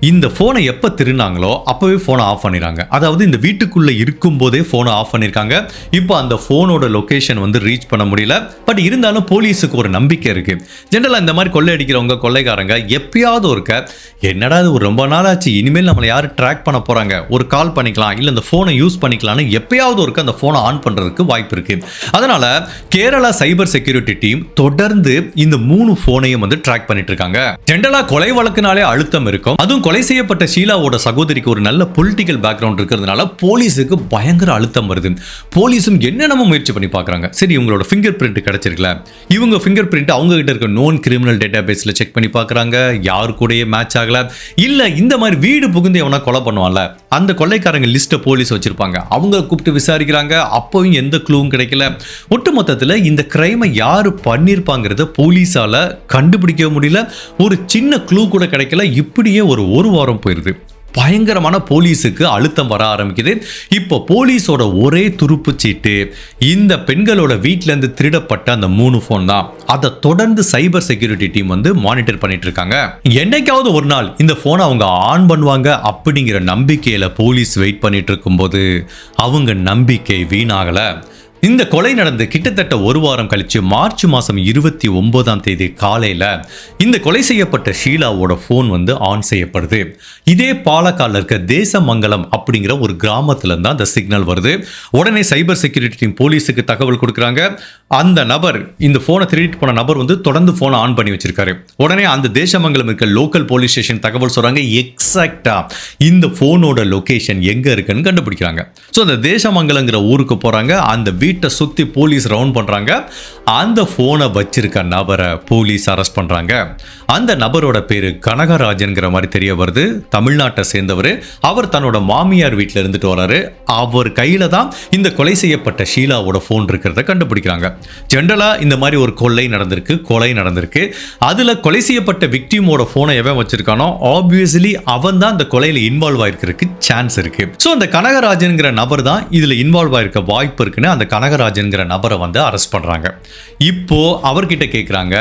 இந்த போனை எப்ப திருநாங்களோ அப்பவே போனை ஆஃப் பண்ணிடுறாங்க. அதாவது இந்த வீட்டுக்குள்ள இருக்கும் போதே போனை ஆஃப் பண்ணிருக்காங்க. இப்போ அந்த போனோட லொகேஷன் வந்து ரீச் பண்ண முடியல. பட் இருந்தாலும் போலீஸுக்கு ஒரு நம்பிக்கை இருக்கு. ஜெனரலா இந்த மாதிரி கொள்ளை அடிக்கிறவங்க கொள்ளைக்காரங்க எப்பயாவது ஒருக்க என்னடா இது ஒரு ரொம்ப நாள் ஆச்சு, இனிமேல் நம்மளை யாரு ட்ராக் பண்ண போறாங்க, ஒரு கால் பண்ணிக்கலாம், இல்ல இந்த போனை யூஸ் பண்ணிக்கலாம்னு எப்பயாவது ஒருக்க அந்த போனை ஆன் பண்றதுக்கு வாய்ப்பு இருக்கு. அதனால கேரளா சைபர் செக்யூரிட்டி டீம் தொடர்ந்து இந்த 3 போனையும் வந்து ட்ராக் பண்ணிட்டு இருக்காங்க. ஜெனரலா கொலை வழக்குனாலே அழுத்தம் இருக்கும். அதுவும் கொலை செய்யப்பட்ட ஷீலாவோட சகோதரிக்கு ஒரு நல்ல பொலிட்டிக்கல் பேக்ரவுண்ட் இருக்கிறதுனால போலீஸுக்கு பயங்கர அழுத்தம் வருது. போலீஸும் என்னென்னமோ முயற்சி பண்ணி பார்க்கறாங்க. சரி, இவங்களோட ஃபிங்கர் பிரிண்ட் கிடைச்சிருக்கல, இவங்க ஃபிங்கர் பிரிண்ட் அவங்க கிட்ட இருக்க நோன் கிரிமினல் டேட்டா பேஸ்ல செக் பண்ணி பார்க்கறாங்க. யாரு கூடயே மேட்ச் ஆகல. இல்ல இந்த மாதிரி வீடு புகுந்து எவனா கொலை பண்ணுவான்ல, அந்த கொள்ளைக்காரங்க லிஸ்ட்டை போலீஸ் வச்சிருப்பாங்க. அவங்க கூப்பிட்டு விசாரிக்கிறாங்க. அப்பவும் எந்த க்ளூவும் கிடைக்கல. ஒட்டுமொத்தத்தில் இந்த கிரைமை யாரு பண்ணிருப்பாங்கிறத போலீஸால கண்டுபிடிக்க முடியல. ஒரு சின்ன க்ளூ கூட கிடைக்கல. இப்படியே ஒரு வாரம் போயிருது. பயங்கரமான போலீஸுக்கு அழுத்தம் வர ஆரம்பிக்குது. இப்போ போலீஸோட ஒரே துருப்பு சீட்டு இந்த பெண்களோட வீட்டில இருந்து திருடப்பட்ட அந்த 3 போன் தான். அதை தொடர்ந்து சைபர் செக்யூரிட்டி டீம் வந்து மானிட்டர் பண்ணிட்டு இருக்காங்க. என்னைக்காவது ஒரு நாள் இந்த போனை அவங்க ஆன் பண்ணுவாங்க அப்படிங்கிற நம்பிக்கையில போலீஸ் வெயிட் பண்ணிட்டு இருக்கும்போது அவங்க நம்பிக்கை வீணாகல. இந்த கொலை நடந்து கிட்டத்தட்ட ஒரு வாரம் கழிச்சு மார்ச் மாசம் 29ஆம் தேதி காலையில இந்த கொலை செய்யப்பட்ட ஷீலாவோட போன் வந்து ஆன் செய்யப்படுது. இதே பாலக்காடுல இருக்க தேசமங்கலம் அப்படிங்கிற ஒரு கிராமத்துல இருந்தா அந்த சிக்னல் வருது. உடனே சைபர் செக்யூரிட்டி டீம் போலீஸுக்கு தகவல் கொடுக்குறாங்க. அந்த நபர், இந்த போனை திருடிட்டு போன நபர் வந்து தொடர்ந்து போனை ஆன் பண்ணி வச்சிருக்காரு. உடனே அந்த தேசமங்கலம் இருக்க லோக்கல் போலீஸ் ஸ்டேஷன் தகவல் சொல்றாங்க. எக்ஸாக்டா இந்த போனோட லொகேஷன் எங்க இருக்குன்னு கண்டுபிடிக்கிறாங்க. ஸோ அந்த தேசமங்கலங்கிற ஊருக்கு போறாங்க. அந்த வீட்டை சுத்தி போலீஸ் ரவுண்ட் பண்றாங்க. அந்த போனை வச்சிருக்க நபரை போலீஸ் அரெஸ்ட் பண்றாங்க. அந்த நபரோட பேரு கனகராஜன்கிற மாதிரி தெரிய வருது. தமிழ்நாட்டை சேர்ந்தவர். அவர் தன்னோட மாமியார் வீட்டில் இருந்துட்டு வராரு. அவர் கையில தான் இந்த கொலை செய்யப்பட்ட ஷீலாவோட போன் இருக்கிறத கண்டுபிடிக்கிறாங்க. ஜெனரலா இந்த மாதிரி ஒரு கொலை நடந்திருக்கு. அதுல கொலை செய்யப்பட்ட விக்டிமோட போனை எவன் வச்சிருக்கானோ ஆப்வியஸ்லி அவன் தான் அந்த கொலையில இன்வால்வ் ஆயிருக்கிறதுக்கு சான்ஸ் இருக்கு. ஸோ அந்த கனகராஜன்கிற நபர் தான் இதுல இன்வால்வ் ஆயிருக்க வாய்ப்பு இருக்குன்னு அந்த கனகராஜன்கிற நபரை வந்து அரெஸ்ட் பண்றாங்க. இப்போ அவர்கிட்ட கேட்குறாங்க,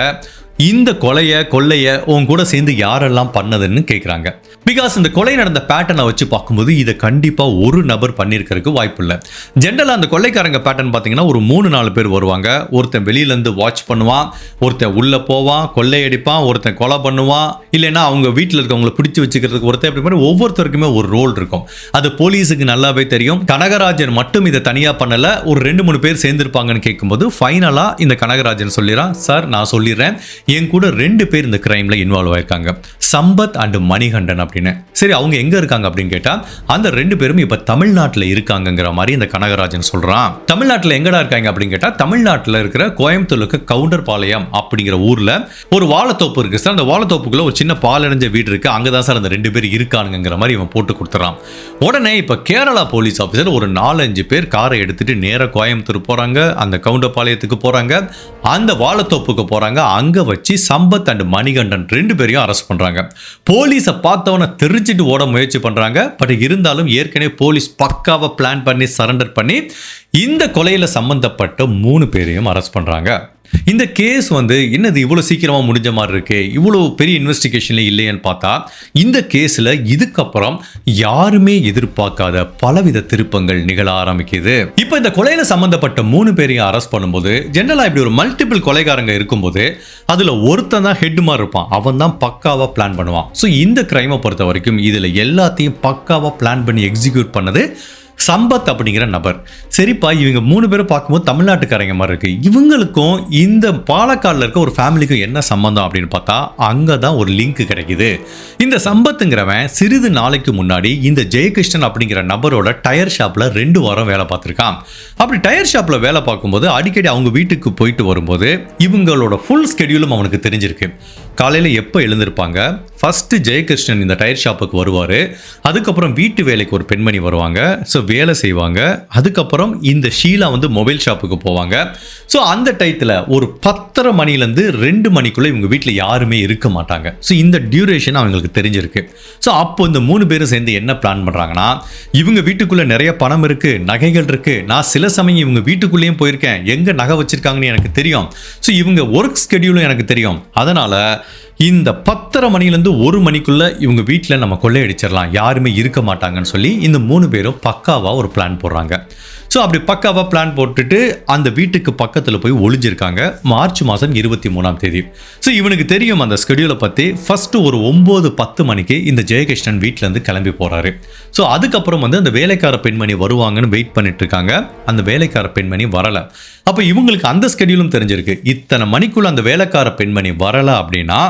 இந்த கொள்ளைய உன் கூட சேர்ந்து யாரெல்லாம் பண்ணதுன்னு கேட்குறாங்க. பிகாஸ் இந்த கொலை நடந்த பேட்டர்னை வச்சு பார்க்கும்போது இதை கண்டிப்பாக ஒரு நபர் பண்ணியிருக்கிறதுக்கு வாய்ப்பு இல்லை. ஜென்ரலாக அந்த கொள்ளைக்காரங்க பேட்டர்ன் பார்த்தீங்கன்னா ஒரு 3-4 பேர் வருவாங்க. ஒருத்தன் வெளியிலேருந்து வாட்ச் பண்ணுவான், ஒருத்தன் உள்ளே போவான், கொள்ளையடிப்பான், ஒருத்தன் கொலை பண்ணுவான், இல்லைன்னா அவங்க வீட்டில் இருக்கவங்களை பிடிச்சி வச்சுக்கிறதுக்கு ஒருத்தன், இப்படி மாதிரி ஒவ்வொருத்தருக்குமே ஒரு ரோல் இருக்கும். அது போலீஸுக்கு நல்லாவே தெரியும். கனகராஜன் மட்டும் இதை தனியாக பண்ணலை, ஒரு 2-3 பேர் சேர்ந்துருப்பாங்கன்னு கேட்கும்போது ஃபைனலாக இந்த கனகராஜன் சொல்லிடுறான், சார் நான் சொல்லிடுறேன், என் கூட 2 பேர் இந்த கிரைம்ல இன்வால்வ் ஆயிருக்காங்க, சம்பத் அண்ட் மணிகண்டன் அப்படின்னு. சரி, அவங்க எங்க இருக்காங்க அப்படின்னு கேட்டா அந்த 2 பேரும் இப்ப தமிழ்நாட்டில் இருக்காங்கிற மாதிரி இந்த கனகராஜன் சொல்றான். தமிழ்நாட்டில் எங்கடா இருக்காங்க அப்படின்னு கேட்டா தமிழ்நாட்டில் இருக்கிற கோயம்புத்தூருக்கு கவுண்டர்பாளையம் அப்படிங்கிற ஊர்ல ஒரு வாழைத்தோப்பு இருக்கு சார். அந்த வாழைத்தோப்புக்குள்ள ஒரு சின்ன பாலடைஞ்ச வீடு இருக்கு. அங்கதான் சார் அந்த 2 பேர் இருக்கானுங்கிற மாதிரி இவன் போட்டு கொடுத்துறான். உடனே இப்ப கேரளா போலீஸ் ஆபீசர் ஒரு 4-5 பேர் காரை எடுத்துட்டு நேர கோயம்புத்தூர் போறாங்க. அந்த கவுண்டர்பாளையத்துக்கு போறாங்க. அந்த வாழைத்தோப்புக்கு போறாங்க. அங்க வச்சு சம்பத் அண்ட் மணிகண்டன் 2 பேரையும் அரெஸ்ட் பண்றாங்க. போலீஸை பார்த்தவன தெரிஞ்சிட்டு ஓட முயற்சி பண்றாங்க. பட் இருந்தாலும் ஏற்கனவே போலீஸ் பக்காவா பிளான் பண்ணி சரண்டர் பண்ணி இந்த கொலையில சம்பந்தப்பட்ட 3 பேரையும் அரெஸ்ட் பண்றாங்க. இந்த கேஸ் வந்து என்னது இவ்வளவு சீக்கிரமா முடிஞ்ச மாதிரி இருக்கு, இவ்வளவு பெரிய இன்வெஸ்டிகேஷன்ல இல்லையன்னு பார்த்தா இந்த கேஸ்ல இதுக்கப்புறம் யாருமே எதிர்பார்க்காத பலவித திருப்பங்கள் நிகழ ஆரம்பிக்குது. இப்போ இந்த கொலையில சம்பந்தப்பட்ட 3 பேரையும் அரெஸ்ட் பண்ணும்போது ஜெனரலா இப்படி ஒரு மல்டிபிள் கொலைகாரங்க இருக்கும்போது அதுல ஒருத்தன் தான் ஹெட் மாதிரி இருப்பான். அவன் தான் பக்காவா பிளான் பண்ணுவான். ஸோ இந்த கிரைமை பொறுத்த வரைக்கும் இதுல எல்லாத்தையும் பக்காவா பிளான் பண்ணி எக்ஸிக்யூட் பண்ணது சம்பத் அப்படிங்கிற நபர். சரிப்பா, இவங்க 3 பேரும் பார்க்கும்போது தமிழ்நாட்டுக்காரங்க மாதிரி இருக்கு. இவங்களுக்கும் இந்த பாலக்காடுல இருக்க ஒரு ஃபேமிலிக்கும் என்ன சம்பந்தம் அப்படின்னு பார்த்தா அங்கதான் ஒரு லிங்க் கிடைக்குது. இந்த சம்பத்துங்கிறவன் சிறிது நாளைக்கு முன்னாடி இந்த ஜெயகிருஷ்ணன் அப்படிங்கிற நபரோட டயர் ஷாப்ல 2 வாரம் வேலை பார்த்திருக்கான். அப்படி டயர் ஷாப்பில் வேலை பார்க்கும்போது அடிக்கடி அவங்க வீட்டுக்கு போயிட்டு வரும்போது இவங்களோட ஃபுல் ஸ்கெடியூலும் அவனுக்கு தெரிஞ்சிருக்கு. காலையில் எப்போ எழுந்திருப்பாங்க, ஃபஸ்ட்டு ஜெயகிருஷ்ணன் இந்த டயர் ஷாப்புக்கு வருவார், அதுக்கப்புறம் வீட்டு வேலைக்கு ஒரு பெண்மணி வருவாங்க, ஸோ வேலை செய்வாங்க, அதுக்கப்புறம் இந்த ஷீலா வந்து மொபைல் ஷாப்புக்கு போவாங்க. ஸோ அந்த டயத்தில் ஒரு 10:30 மணிலேருந்து 2 மணிக்குள்ளே இவங்க வீட்டில் யாருமே இருக்க மாட்டாங்க. ஸோ இந்த டியூரேஷன் அவங்களுக்கு தெரிஞ்சிருக்கு. ஸோ அப்போ இந்த 3 பேரும் சேர்ந்து என்ன பிளான் பண்ணுறாங்கன்னா, இவங்க வீட்டுக்குள்ளே நிறைய பணம் இருக்குது, நகைகள் இருக்குது, நான் சில சமயம் இவங்க வீட்டுக்குள்ளேயும் போயிருக்கேன், எங்கே நகை வச்சுருக்காங்கன்னு எனக்கு தெரியும், ஸோ இவங்க ஒர்க் ஸ்கெடியூலும் எனக்கு தெரியும், அதனால் இந்த 10:30 மணிலேருந்து 1 மணிக்குள்ளே இவங்க வீட்டில் நம்ம கொள்ளையடிச்சிடலாம், யாருமே இருக்க மாட்டாங்கன்னு சொல்லி இந்த 3 பேரும் பக்காவாக ஒரு பிளான் போடுறாங்க. ஸோ அப்படி பக்காவாக பிளான் போட்டுட்டு அந்த வீட்டுக்கு பக்கத்தில் போய் ஒளிஞ்சிருக்காங்க மார்ச் மாதம் 23ஆம் தேதி. ஸோ இவனுக்கு தெரியும் அந்த ஸ்கெடியூலை பற்றி. ஃபஸ்ட்டு ஒரு 9-10 மணிக்கு இந்த ஜெயகிருஷ்ணன் வீட்டிலேருந்து கிளம்பி போகிறாரு. ஸோ அதுக்கப்புறம் வந்து அந்த வேலைக்கார பெண்மணி வருவாங்கன்னு வெயிட் பண்ணிட்டு இருக்காங்க. அந்த வேலைக்கார பெண்மணி வரலை. அப்போ இவங்களுக்கு அந்த ஸ்கெடியூலும் தெரிஞ்சிருக்கு, இத்தனை மணிக்குள்ள அந்த வேலைக்கார பெண்மணி வரலை அப்படின்னா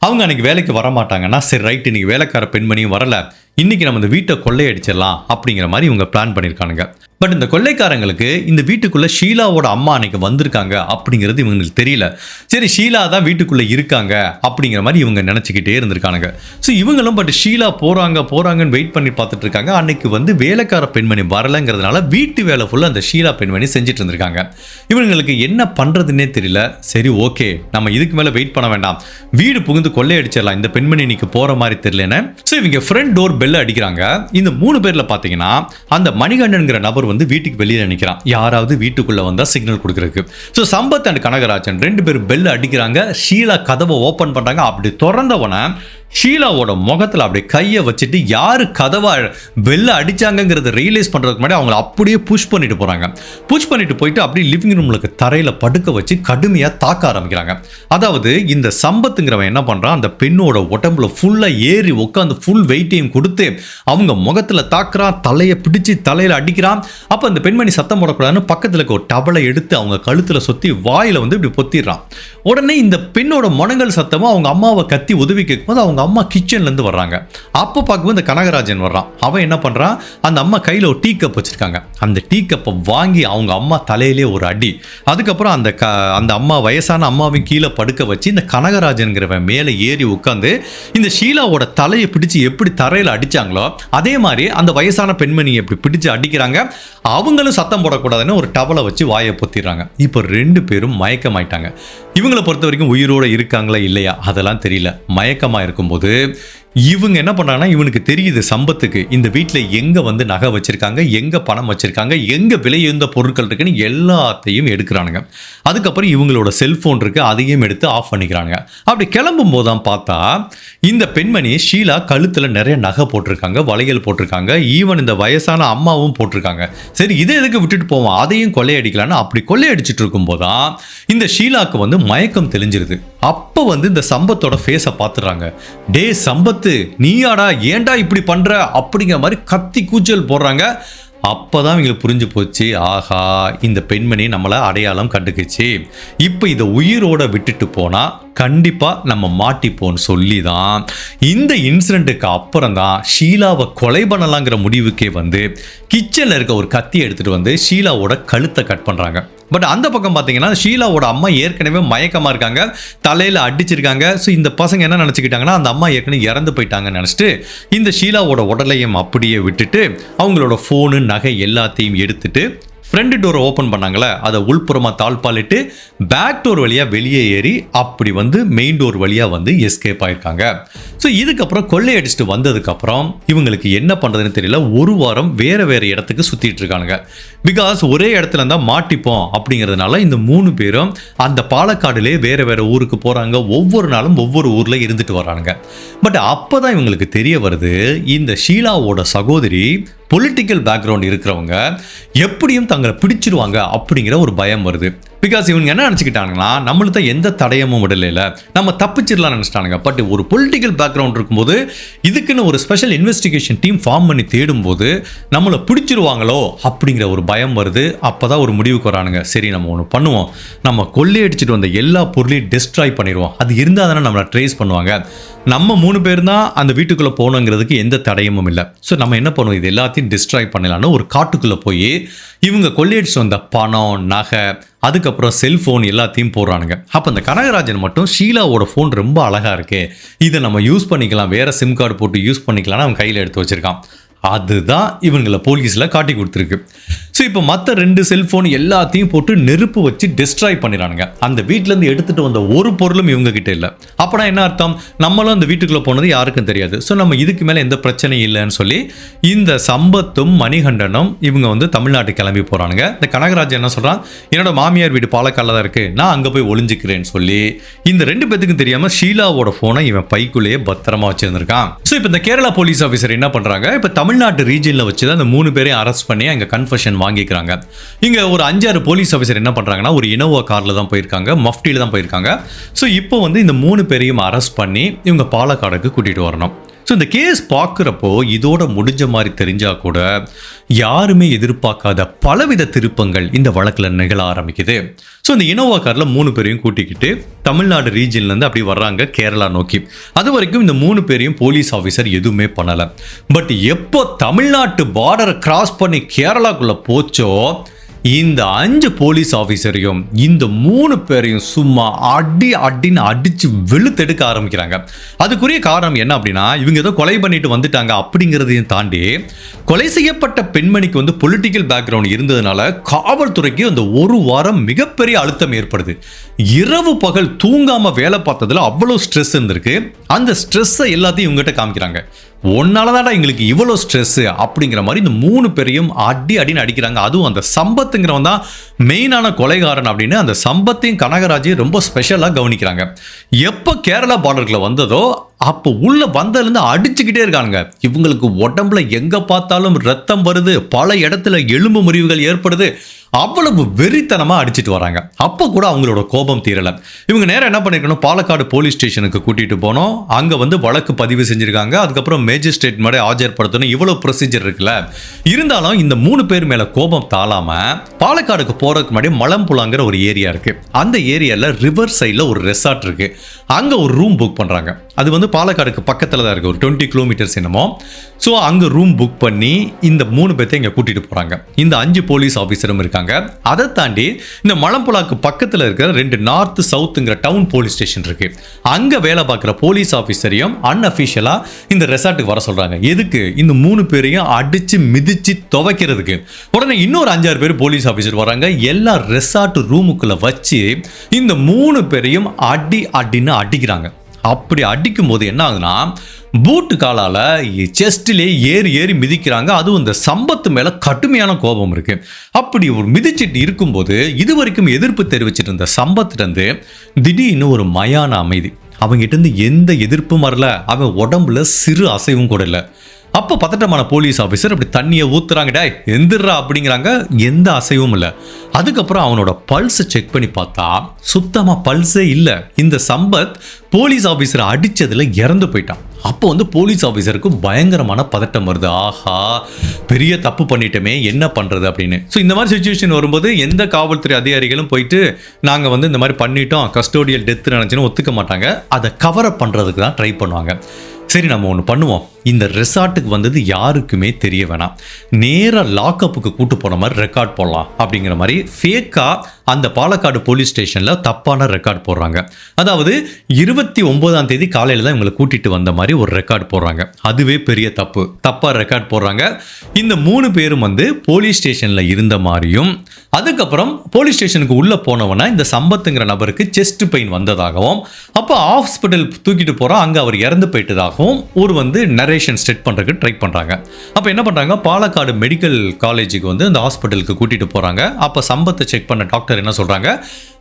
அவங்க அன்றைக்கி வேலைக்கு வரமாட்டாங்கன்னா, சரி ரைட்டு இன்றைக்கி வேலைக்கார பெண்மணியும் வரலை, இன்றைக்கி நம்ம இந்த வீட்டை கொள்ளையடிச்சிடலாம் அப்படிங்கிற மாதிரி இவங்க பிளான் பண்ணியிருக்கானுங்க. பட் இந்த கொள்ளைக்காரங்களுக்கு இந்த வீட்டுக்குள்ளே ஷீலாவோட அம்மா அன்னைக்கு வந்திருக்காங்க அப்படிங்கிறது இவங்களுக்கு தெரியல. சரி ஷீலா தான் வீட்டுக்குள்ளே இருக்காங்க அப்படிங்கிற மாதிரி இவங்க நினச்சிக்கிட்டே இருந்திருக்கானுங்க. ஸோ இவங்களும் பட் ஷீலா போகிறாங்கன்னு வெயிட் பண்ணி பார்த்துட்டு இருக்காங்க. அன்னைக்கு வந்து வேலைக்கார பெண்மணி வரலைங்கிறதுனால வீட்டு வேலை ஃபுல்லாக அந்த ஷீலா பெண்மணி செஞ்சுட்டு இருந்திருக்காங்க. இவங்களுக்கு என்ன பண்ணுறதுன்னே தெரியல. சரி ஓகே, நம்ம இதுக்கு மேலே வெயிட் பண்ண வேண்டாம், வீடு புகுந்து கொள்ளையடிச்சிடலாம், இந்த பெண்மணி இன்னைக்கு போகிற மாதிரி தெரியலன்னு. ஸோ இவங்க ஃப்ரண்ட் டோர் பெல் அடிக்கிறாங்க. இந்த 3 பேரில் பார்த்தீங்கன்னா அந்த மணிகண்டன்கிற நபர் வந்து வீட்டுக்கு வெளியே நிற்கிறான், யாராவது வீட்டுக்குள்ள வந்தா சிக்னல் கொடுக்கறதுக்கு. ஸோ சம்பத் அண்ட் கனகராஜன் 2 பேரும் பெல் அடிக்கிறாங்க. ஷீலா கதவை ஓப்பன் பண்றாங்க. அப்படி திறந்தவன ஷீலாவோட முகத்தில் அப்படியே கையை வச்சுட்டு யாரு கதவை பெல்ல அடிச்சாங்கிறத ரியலைஸ் பண்றதுக்கு முன்னாடி அவங்களை அப்படியே புஷ் பண்ணிட்டு போறாங்க. புஷ் பண்ணிட்டு போயிட்டு அப்படியே லிவிங் ரூம்ல தரையில படுக்க வச்சு கடுமையா தாக்க ஆரம்பிக்கிறாங்க. அதாவது இந்த சம்பத்துங்கிறவன் என்ன பண்றான், அந்த பெண்ணோட உடம்புல ஃபுல்லா ஏறி உட்காந்து ஃபுல் வெயிட்டையும் கொடுத்து அவங்க முகத்துல தாக்குறான், தலையை பிடிச்சி தலையில அடிக்கிறான். அப்ப அந்த பெண்மணி சத்தம் போடக்கூடாதுன்னு பக்கத்துல ஒரு டவலை எடுத்து அவங்க கழுத்துல சொத்தி வாயில வந்து இப்படி பொத்திடுறான். உடனே இந்த பெண்ணோட முனங்கல் சத்தமா அவங்க அம்மாவை கத்தி உதவி கேட்கும்போது அவங்க அம்மா கிச்சன்ல இருந்து வர்றாங்க. அப்போ பார்க்கும்போது இந்த கனகராஜன் வர்றான். அவன் என்ன பண்றான், அந்த அம்மா கையில ஒரு டீ கப் வச்சிருக்காங்க, அந்த டீ கப்பை வாங்கி அவங்க அம்மா தலையிலே ஒரு அடி. அதுக்கப்புறம் அந்த அம்மா வயசான அம்மாவையும் கீழே படுக்க வச்சு இந்த கனகராஜன்கிறவன் மேலே ஏறி உட்காந்து இந்த ஷீலாவோட தலையை பிடிச்சு எப்படி தரையில் அடிச்சாங்களோ அதே மாதிரி அந்த வயசான பெண்மணியை எப்படி பிடிச்சு அடிக்கிறாங்க. அவங்களும் சத்தம் போடக்கூடாதுன்னு ஒரு டவலை வச்சு வாயை பொத்திடுறாங்க. இப்போ 2 பேரும் மயக்கமாயிட்டாங்க. இவங்களை பொறுத்த வரைக்கும் உயிரோட இருக்காங்களா இல்லையா அதெல்லாம் தெரியல. மயக்கமா இருக்கும்போது இவங்க என்ன பண்றாங்கன்னா, இவனுக்கு தெரியுது சம்பத்துக்கு இந்த வீட்டில் எங்க வந்து நகை வச்சிருக்காங்க, எங்க பணம் வச்சிருக்காங்க, எங்க விலை உயர்ந்த பொருட்கள் இருக்குன்னு எல்லாத்தையும் எடுக்கிறானுங்க. அதுக்கப்புறம் இவங்களோட செல்போன் இருக்கு, அதையும் எடுத்து ஆஃப் பண்ணிக்கிறானுங்க. அப்படி கிளம்பும் போதுதான் பார்த்தா இந்த பெண்மணி ஷீலா கழுத்துல நிறைய நகை போட்டிருக்காங்க, வளையல் போட்டிருக்காங்க, ஈவன் இந்த வயசான அம்மாவும் போட்டிருக்காங்க. சரி இதை எதுக்கு விட்டுட்டு போவோம், அதையும் கொள்ளையடிக்கலான்னு அப்படி கொள்ளையடிச்சிட்டு இருக்கும் போதுதான் இந்த ஷீலாக்கு வந்து மயக்கம் தெளிஞ்சிருது. அப்ப வந்து இந்த சம்பத்தோட ஃபேஸை பார்த்துறாங்க. டே சம்பத், நீயாடா, ஏன்டா இப்படி பண்ற அப்படிங்கிற மாதிரி கத்தி கூச்சல் போடுறாங்க. அப்பதான் இவங்களுக்கு புரிஞ்சு போச்சு, ஆஹா இந்த பெண்மணி நம்மளை அடையாளம் கண்டுக்குச்சு, இப்போ இதை உயிரோட விட்டுட்டு போனா கண்டிப்பா நம்ம மாட்டிப்போன்னு சொல்லி தான் இந்த இன்சிடென்ட்டுக்கு அப்புறம் தான் ஷீலாவை கொலை பண்ணலாங்கிற முடிவுக்கே வந்து கிச்சனில் இருக்க ஒரு கத்தி எடுத்துட்டு வந்து ஷீலாவோட கழுத்தை கட் பண்றாங்க. பட் அந்த பக்கம் பார்த்தீங்கன்னா ஷீலாவோட அம்மா ஏற்கனவே மயக்கமாக இருக்காங்க, தலையில் அடிச்சிருக்காங்க. ஸோ இந்த பசங்க என்ன நினச்சிக்கிட்டாங்கன்னா, அந்த அம்மா ஏற்கனவே இறந்து போயிட்டாங்கன்னு நினச்சிட்டு இந்த ஷீலாவோட உடலையும் அப்படியே விட்டுட்டு அவங்களோட ஃபோனு நகை எல்லாத்தையும் எடுத்துட்டு ஃப்ரண்ட் டோரை ஓப்பன் பண்ணாங்களே அதை உள்புறமாக தாழ்பாலிட்டு பேக் டோர் வழியாக வெளியே ஏறி அப்படி வந்து மெயின் டோர் வழியாக வந்து எஸ்கேப் ஆயிருக்காங்க. ஸோ இதுக்கப்புறம் கொள்ளையடிச்சிட்டு வந்ததுக்கப்புறம் இவங்களுக்கு என்ன பண்ணுறதுன்னு தெரியல. 1 வாரம் வேறு இடத்துக்கு சுற்றிட்டு இருக்கானுங்க. பிகாஸ் ஒரே இடத்துல இருந்தால் மாட்டிப்போம் அப்படிங்கிறதுனால இந்த 3 பேரும் அந்த பாலக்காடுலே வேறு ஊருக்கு போகிறாங்க. ஒவ்வொரு நாளும் ஒவ்வொரு ஊரில் இருந்துட்டு வரானுங்க. பட் அப்போ தான் இவங்களுக்கு தெரிய வருது, இந்த ஷீலாவோட சகோதரி பொலிட்டிக்கல் பேக்ரவுண்ட் இருக்கிறவங்க எப்படியும் தங்களை பிடிச்சிருவாங்க அப்படிங்கிற ஒரு பயம் வருது. பிகாஸ் இவங்க என்ன நினச்சிக்கிட்டாங்கன்னா நம்மளுக்கு தான் எந்த தடயமும் விடல, நம்ம தப்பிச்சிடலாம் நினச்சிட்டானுங்க. பட் ஒரு பொலிட்டிக்கல் பேக்ரவுண்ட் இருக்கும்போது இதுக்குன்னு ஒரு ஸ்பெஷல் இன்வெஸ்டிகேஷன் டீம் ஃபார்ம் பண்ணி தேடும்போது நம்மளை பிடிச்சிருவாங்களோ அப்படிங்கிற ஒரு பயம் வருது. அப்போ தான் ஒரு முடிவுக்கு வரானுங்க, சரி நம்ம ஒன்று பண்ணுவோம், நம்ம கொள்ளையடிச்சிட்டு வந்த எல்லா பொருளையும் டிஸ்ட்ராய் பண்ணிடுவோம், அது இருந்தால் தானே நம்மளை ட்ரேஸ் பண்ணுவாங்க, நம்ம 3 பேர் தான் அந்த வீட்டுக்குள்ளே போகணுங்கிறதுக்கு எந்த தடயமும் இல்லை, ஸோ நம்ம என்ன பண்ணுவோம், இது எல்லாத்தையும் டிஸ்ட்ராய் பண்ணலான்னு ஒரு காட்டுக்குள்ளே போய் இவங்க கொள்ளையடிச்சு வந்த பணம், நகை, அதுக்கப்புறம் செல்ஃபோன் எல்லாத்தையும் போடுறானுங்க. அப்போ அந்த கனகராஜன் மட்டும் ஷீலாவோட ஃபோன் ரொம்ப அழகாக இருக்கு, இதை நம்ம யூஸ் பண்ணிக்கலாம், வேற சிம் கார்டு போட்டு யூஸ் பண்ணிக்கலாம்னு அவன் கையில் எடுத்து வச்சிருக்கான். அதுதான் இவங்களை போலீஸில் காட்டி கொடுத்துருக்கு. ஸோ இப்போ மற்ற 2 செல்ஃபோன் எல்லாத்தையும் போட்டு நெருப்பு வச்சு டிஸ்ட்ராய் பண்ணிடுறானுங்க. அந்த வீட்டிலேருந்து எடுத்துகிட்டு வந்த ஒரு பொருளும் இவங்க கிட்ட இல்லை. அப்போனா என்ன அர்த்தம், நம்மளும் அந்த வீட்டுக்குள்ளே போனது யாருக்கும் தெரியாது, ஸோ நம்ம இதுக்கு மேலே எந்த பிரச்சனையும் இல்லைன்னு சொல்லி இந்த சம்பத்தும் மணிகண்டனும் இவங்க வந்து தமிழ்நாட்டுக்கு கிளம்பி போகிறானுங்க. இந்த கனகராஜ் என்ன சொல்கிறான், என்னோட மாமியார் வீடு பாலக்காடில் தான் இருக்குது, நான் அங்கே போய் ஒளிஞ்சிக்கிறேன்னு சொல்லி இந்த 2 பேத்துக்கும் தெரியாமல் ஷீலாவோட ஃபோனை இவன் பைக்குள்ளேயே பத்திரமா வச்சுருந்துருக்கான். ஸோ இப்போ இந்த கேரளா போலீஸ் ஆஃபீஸர் என்ன பண்ணுறாங்க, இப்போ தமிழ்நாட்டு ரீஜனில் வச்சு தான் இந்த 3 பேரையும் அரெஸ்ட் பண்ணி அங்கே கன்ஃபெஷன் வாங்கிக்கிறாங்க. இங்கே ஒரு 5-6 போலீஸ் ஆஃபீஸர் என்ன பண்ணுறாங்கன்னா ஒரு இனோவா காரில் தான் போயிருக்காங்க, மஃப்டியில் தான் போயிருக்காங்க. ஸோ இப்போ வந்து இந்த 3 பேரையும் அரெஸ்ட் பண்ணி இவங்க பாலக்காடுக்கு கூட்டிகிட்டு வரணும். ஸோ இந்த கேஸ் பார்க்குறப்போ இதோட முடிஞ்ச மாதிரி தெரிஞ்சால் கூட யாருமே எதிர்பார்க்காத பலவித திருப்பங்கள் இந்த வழக்கில் நிகழ ஆரம்பிக்குது. ஸோ இந்த இனோவா காரில் 3 பேரையும் கூட்டிக்கிட்டு தமிழ்நாடு ரீஜன்லேருந்து அப்படி வர்றாங்க கேரளா நோக்கி. அது வரைக்கும் இந்த 3 பேரையும் போலீஸ் ஆஃபீஸர் எதுவுமே பண்ணலை. பட் எப்போ தமிழ்நாட்டு பார்டரை கிராஸ் பண்ணி கேரளாக்குள்ளே போச்சோ இந்த 5 போலீஸ் ஆஃபீஸரையும் இந்த 3 பேரையும் சும்மா அடின்னு அடிச்சு வெளுத்தெடுக்க ஆரம்பிக்கிறாங்க. அதுக்குரிய காரணம் என்ன அப்படின்னா, இவங்க ஏதோ கொலை பண்ணிட்டு வந்துட்டாங்க அப்படிங்கிறதையும் தாண்டி கொலை செய்யப்பட்ட பெண்மணிக்கு வந்து பொலிட்டிக்கல் பேக்ரவுண்ட் இருந்ததுனால காவல்துறைக்கு அந்த ஒரு வாரம் மிகப்பெரிய அழுத்தம் ஏற்படுது. இரவு பகல் தூங்காம வேலை பார்த்ததுல அவ்வளோ ஸ்ட்ரெஸ் இருந்திருக்கு. அந்த ஸ்ட்ரெஸ்ஸை எல்லாத்தையும் இவங்ககிட்ட காமிக்கிறாங்க. ஒன்னாலதான்டா எங்களுக்கு இவ்வளோ ஸ்ட்ரெஸ் அப்படிங்கிற மாதிரி இந்த 3 பேரையும் அடின்னு அடிக்கிறாங்க. அதுவும் அந்த சம்பத்துங்கிறவன் தான் மெயினான கொலைகாரன் அப்படின்னு அந்த சம்பத்தையும் கனகராஜையும் ரொம்ப ஸ்பெஷலாக கவனிக்கிறாங்க. எப்போ கேரளா பார்டர்ல வந்ததோ அப்போ உள்ள வந்ததுலேருந்து அடிச்சுக்கிட்டே இருக்கானுங்க. இவங்களுக்கு உடம்புல எங்கே பார்த்தாலும் ரத்தம் வருது, பல இடத்துல எலும்பு முறிவுகள் ஏற்படுது, அவ்வளவு வெறித்தனமாக அடிச்சுட்டு வராங்க. அப்போ கூட அவங்களோட கோபம் தீரலை. இவங்க நேரம் என்ன பண்ணிருக்கணும், பாலக்காடு போலீஸ் ஸ்டேஷனுக்கு கூட்டிகிட்டு போனோம். அங்கே வந்து வழக்கு பதிவு செஞ்சுருக்காங்க. அதுக்கப்புறம் மேஜிஸ்ட்ரேட் மேலே ஆஜர்படுத்தணும். இவ்வளோ ப்ரொசீஜர் இருக்குல்ல. இருந்தாலும் இந்த 3 பேர் மேலே கோபம் தாழாமல் பாலக்காடுக்கு போகிறதுக்கு முன்னாடி மலம்புலாங்கிற ஒரு ஏரியா இருக்குது. அந்த ஏரியாவில் ரிவர் சைடில் ஒரு ரெசார்ட் இருக்குது. அங்கே ஒரு ரூம் புக் பண்ணுறாங்க. அது வந்து பாலக்காடுக்கு பக்கத்தில் தான் இருக்குது, ஒரு 20 கிலோமீட்டர்ஸ் என்னமோ. ஸோ அங்கே ரூம் புக் பண்ணி இந்த 3 பேர்த்தை இங்கே கூட்டிகிட்டு போகிறாங்க. இந்த 5 போலீஸ் ஆஃபீஸரும் இருக்காங்க. அதை தாண்டி இந்த மலம்புலாக்கு பக்கத்தில் இருக்கிற 2 நார்த் சவுத்துங்கிற டவுன் போலீஸ் ஸ்டேஷன் இருக்கு. அங்கே வேலை பார்க்குற போலீஸ் ஆஃபீஸரையும் அன்அஃபிஷியலாக இந்த ரெசார்ட்டுக்கு வர சொல்கிறாங்க. எதுக்கு, இந்த 3 பேரையும் அடித்து மிதித்து துவைக்கிறதுக்கு. உடனே இன்னொரு 5-6 பேர் போலீஸ் ஆஃபீஸர் வராங்க. எல்லா ரெசார்ட் ரூமுக்குள்ளே வச்சு இந்த 3 பேரையும் அடின்னு அடிக்கிறாங்க. அப்படி அடிக்கும் போது என்ன ஆகுதுன்னா, பூட்டு காலால் செஸ்டிலே ஏறி மிதிக்கிறாங்க. அதுவும் இந்த சம்பத்து மேலே கடுமையான கோபம் இருக்கு. அப்படி ஒரு மிதிச்சிட்டு இருக்கும்போது இது வரைக்கும் எதிர்ப்பு தெரிவிச்சிட்டு இருந்த சம்பத்துலேருந்து திடீர்னு ஒரு மயான அமைதி. அவங்ககிட்ட இருந்து எந்த எதிர்ப்பும் வரல. அவன் உடம்புல சிறு அசைவும் கூட இல்லை. அப்போ பதட்டமான போலீஸ் ஆஃபீஸர் அப்படி தண்ணியை ஊத்துறாங்க, டே எந்திரா அப்படிங்கிறாங்க. எந்த அசைவும் இல்லை. அதுக்கப்புறம் அவனோட பல்ஸை செக் பண்ணி பார்த்தா சுத்தமாக பல்ஸே இல்லை. இந்த சம்பத் போலீஸ் ஆஃபீஸரை அடித்ததில் இறந்து போயிட்டான். அப்போ வந்து போலீஸ் ஆஃபீஸருக்கு பயங்கரமான பதட்டம் வருது. ஆஹா, பெரிய தப்பு பண்ணிட்டோமே, என்ன பண்ணுறது அப்படின்னு. ஸோ இந்த மாதிரி சுச்சுவேஷன் வரும்போது எந்த காவல்துறை அதிகாரிகளும் போயிட்டு நாங்கள் வந்து இந்த மாதிரி பண்ணிட்டோம், கஸ்டோடியல் டெத்து நினச்சின்னு ஒத்துக்க மாட்டாங்க. அதை கவரப் பண்ணுறதுக்கு தான் ட்ரை பண்ணுவாங்க. சரி, நம்ம ஒன்று பண்ணுவோம், இந்த ரெசார்ட்டுக்கு வந்தது யாருக்குமே தெரிய வேணாம், நேராக லாக்அப்புக்கு கூட்டு போன மாதிரி ரெக்கார்ட் போடலாம் அப்படிங்கிற மாதிரி ஃபேக்காக அந்த பாலக்காடு போலீஸ் ஸ்டேஷனில் தப்பான ரெக்கார்ட் போடுறாங்க. அதாவது 29ஆம் தேதி காலையில் தான் இவங்களை கூட்டிகிட்டு வந்த மாதிரி ஒரு ரெக்கார்ட் போடுறாங்க. அதுவே பெரிய தப்பாக ரெக்கார்ட் போடுறாங்க. இந்த 3 பேரும் வந்து போலீஸ் ஸ்டேஷனில் இருந்த மாதிரியும், அதுக்கப்புறம் போலீஸ் ஸ்டேஷனுக்கு உள்ளே போனவனா இந்த சம்பத்துங்கிற நபருக்கு செஸ்ட் பெயின் வந்ததாகவும், அப்போ ஹாஸ்பிட்டல் தூக்கிட்டு போகிறோம், அங்கே அவர் இறந்து போயிட்டதாகவும் பண்ணுறதுக்காகவும் ஒரு நரேஷன் செட் பண்ணுறதுக்கு ட்ரை பண்ணுறாங்க. அப்போ என்ன பண்ணுறாங்க, பாலக்காடு மெடிக்கல் காலேஜுக்கு அந்த ஹாஸ்பிட்டலுக்கு கூட்டிகிட்டு போகிறாங்க. அப்போ சம்பத்தை செக் பண்ண டாக்டர் என்ன சொல்கிறாங்க,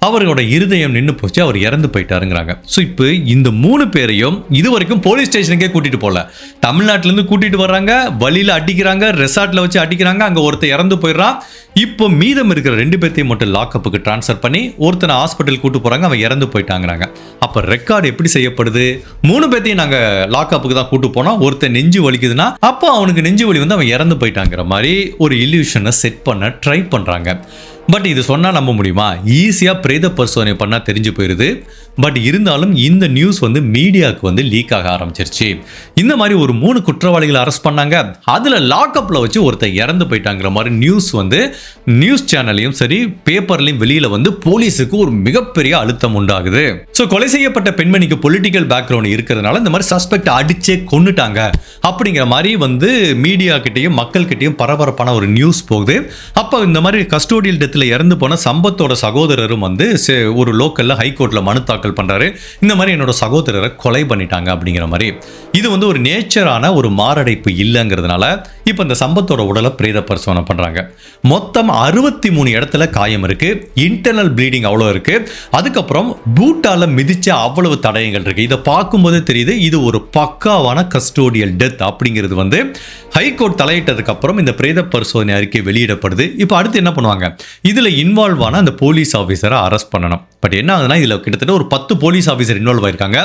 அவரோட இருதயம் நின்று போச்சு, அவர் இறந்து போயிட்டாருங்கிறாங்க. ஸோ இப்போ இந்த 3 பேரையும் இது வரைக்கும் போலீஸ் ஸ்டேஷனுக்கே கூட்டிகிட்டு போகல, தமிழ்நாட்டிலேருந்து கூட்டிகிட்டு வர்றாங்க, வழியில் அடிக்கிறாங்க, ரெசார்ட்டில் வச்சு அடிக்கிறாங்க, அங்கே ஒருத்தர் இறந்து போயிடுறான். இப்போ மீதம் இருக்கிற 2 பேர்த்தையும் மட்டும் லாக்அப்புக்கு ட்ரான்ஸ்ஃபர் பண்ணி ஒருத்தனை ஹாஸ்பிட்டல் கூட்டு போகிறாங்க, அவன் இறந்து போயிட்டாங்கிறாங்க. அப்போ ரெக்கார்டு எப்படி செய்யப்படுது, 3 பேர்த்தையும் நாங்கள் லாக்அப்புக்கு தான் கூட்டு போனோம், ஒருத்தர் நெஞ்சு வலிக்குதுன்னா அப்போ அவனுக்கு நெஞ்சு வலி அவன் இறந்து போயிட்டாங்கிற மாதிரி ஒரு இல்யூஷனை செட் பண்ண ட்ரை பண்ணுறாங்க. பட் இது சொன்னால் நம்ப முடியுமா, ஈஸியாக பிரேத பரிசோதனை பண்ணால் தெரிஞ்சு போயிடுது. பட் இருந்தாலும் இந்த நியூஸ் மீடியாவுக்கு லீக் ஆக ஆரம்பிச்சிருச்சு. இந்த மாதிரி ஒரு 3 குற்றவாளிகளை அரெஸ்ட் பண்ணாங்க, அதில் லாக்அப்பில் வச்சு ஒருத்தர் இறந்து போயிட்டாங்கிற மாதிரி நியூஸ் சேனல்லையும் சரி பேப்பர்லையும் வெளியில் போலீஸுக்கு ஒரு மிகப்பெரிய அழுத்தம் உண்டாகுது. ஸோ கொலை செய்யப்பட்ட பெண்மணிக்கு பொலிட்டிக்கல் பேக்ரவுண்ட் இருக்கிறதுனால இந்த மாதிரி சஸ்பெக்ட் அடிச்சே கொன்னுட்டாங்க அப்படிங்கிற மாதிரி மீடியா கிட்டையும் மக்கள் கிட்டையும் பரபரப்பான ஒரு நியூஸ் போகுது. அப்போ இந்த மாதிரி கஸ்டோடியல் டெத்தில் இறந்து போன சம்பத்தோட சகோதரரும் ஒரு லோக்கல்ல ஹைகோர்ட்ல மனு தாக்கல் பண்றாரு. இந்த மாதிரி என்னோட சகோதரரை கொலை பண்ணிட்டாங்க அப்படிங்கிற மாதிரி. இது ஒரு நேச்சரான ஒரு மாரடைப்பு இல்லைங்கிறதுனால இப்போ இந்த சம்பத்தோட உடலை பிரேத பரிசோதனை பண்றாங்க. மொத்தம் 63 இடத்துல காயம் இருக்கு, இன்டர்னல் ப்ளீடிங் அவ்வளோ இருக்கு, அதுக்கப்புறம் பூட்டால மிதிச்ச அவ்வளவு தடயங்கள் இருக்கு. இதை பார்க்கும்போது தெரியுது இது ஒரு பக்காவான கஸ்டோடியல் டெத் அப்படிங்கிறது ஹைகோர்ட் தலையிட்டதுக்கு அப்புறம் இந்த பிரேத பரிசோதனை அறிக்கை வெளியிடப்படுது. இப்போ அடுத்து என்ன பண்ணுவாங்க, இதுல இன்வால்வ் ஆன அந்த போலீஸ் ஆஃபீஸரை அரெஸ்ட் பண்ணணும். பட் என்ன ஆகுதுன்னா இதுல கிட்டத்தட்ட ஒரு 10 போலீஸ் ஆஃபீஸர் இன்வால்வ் ஆயிருக்காங்க.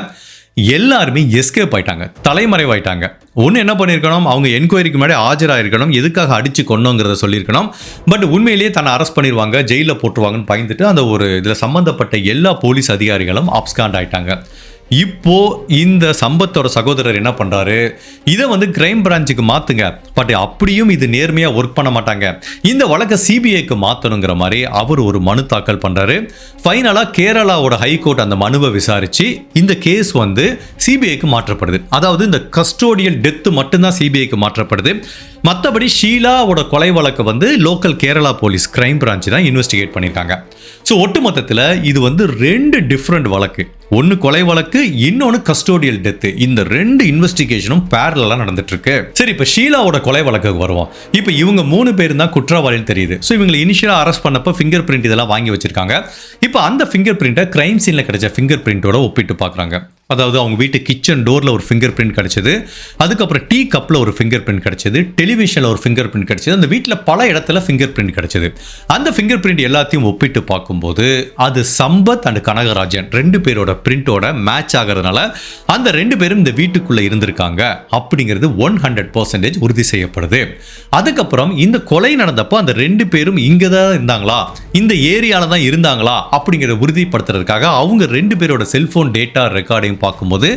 எல்லாருமே எஸ்கேப் ஆயிட்டாங்க, தலைமறைவாயிட்டாங்க. ஒன்று என்ன பண்ணியிருக்கணும், அவங்க என்கொயரிக்கு முன்னாடி ஆஜராயிருக்கணும், எதுக்காக அடிச்சு கொண்டோங்கிறத சொல்லியிருக்கணும். பட் உண்மையிலேயே தன்னை அரெஸ்ட் பண்ணிடுவாங்க, ஜெயிலில் போட்டுருவாங்கன்னு பயந்துட்டு அந்த ஒரு இதில் சம்பந்தப்பட்ட எல்லா போலீஸ் அதிகாரிகளும் அப்ஸ்காண்ட் ஆயிட்டாங்க. இப்போ இந்த சம்பத்தோட சகோதரர் என்ன பண்றாரு, இதை கிரைம் பிரான்ச்சுக்கு மாத்துங்க, பட் அப்படியும் இது நேர்மையா ஒர்க் பண்ண மாட்டாங்க, இந்த வழக்கை சிபிஐக்கு மாத்தணுங்கிற மாதிரி அவர் ஒரு மனு தாக்கல் பண்றாரு. ஃபைனலா கேரளாவோட ஹைகோர்ட் அந்த மனுவை விசாரிச்சு இந்த கேஸ் சிபிஐக்கு மாற்றப்படுது. அதாவது இந்த கஸ்டோடியல் டெத் மட்டும்தான் சிபிஐக்கு மாற்றப்படுது. மற்றபடி ஷீலாவோட கொலை வழக்கு local Kerala police crime branch தான் இன்வெஸ்டிகேட் பண்ணியிருக்காங்க. ஸோ ஒட்டுமொத்தத்தில் இது 2 டிஃப்ரெண்ட் வழக்கு, ஒன்று கொலை வழக்கு, இன்னொன்று கஸ்டோடியல் டெத்து. இந்த 2 இன்வெஸ்டிகேஷனும் பேரலா நடந்துட்டு இருக்கு. சரி, இப்போ ஷீலாவோட கொலை வழக்குக்கு வருவோம். இப்போ இவங்க 3 பேர் தான் குற்றவாளின்னு தெரியுது. ஸோ இவங்களை இனிஷியலாக அரெஸ்ட் பண்ணப்போ ஃபிங்கர் பிரிண்ட் இதெல்லாம் வாங்கி வச்சிருக்காங்க. இப்போ அந்த ஃபிங்கர் பிரிண்ட்டை கிரைம் சீனில் கிடைச்ச ஃபிங்கர் பிரிண்டோட ஒப்பிட்டு பார்க்குறாங்க. அதாவது அவங்க வீட்டு கிச்சன் டோரில் ஒரு ஃபிங்கர் பிரிண்ட் கிடைச்சது, அதுக்கப்புறம் டீ கப்பில் ஒரு ஃபிங்கர் பிரிண்ட் கிடைச்சது, டெலிவிஷனில் ஒரு ஃபிங்கர் பிரிண்ட் கிடைச்சது, அந்த வீட்டில் பல இடத்துல ஃபிங்கர் பிரிண்ட் கிடைச்சது. அந்த ஃபிங்கர் பிரிண்ட் எல்லாத்தையும் ஒப்பிட்டு பார்க்கும்போது அது சம்பத் அண்ட் கனகராஜன் 2 பேரோட பிரிண்டோட மேட்ச் ஆகிறதுனால அந்த 2 பேரும் இந்த வீட்டுக்குள்ளே இருந்திருக்காங்க அப்படிங்கிறது 100% உறுதி செய்யப்படுது. அதுக்கப்புறம் இந்த கொலை நடந்தப்போ அந்த 2 பேரும் இங்கே தான் இருந்தாங்களா, இந்த ஏரியாவில் தான் இருந்தாங்களா அப்படிங்கிறத உறுதிப்படுத்துறதுக்காக அவங்க 2 பேரோட செல்போன் டேட்டா ரெக்கார்டையும் பார்க்கும்போது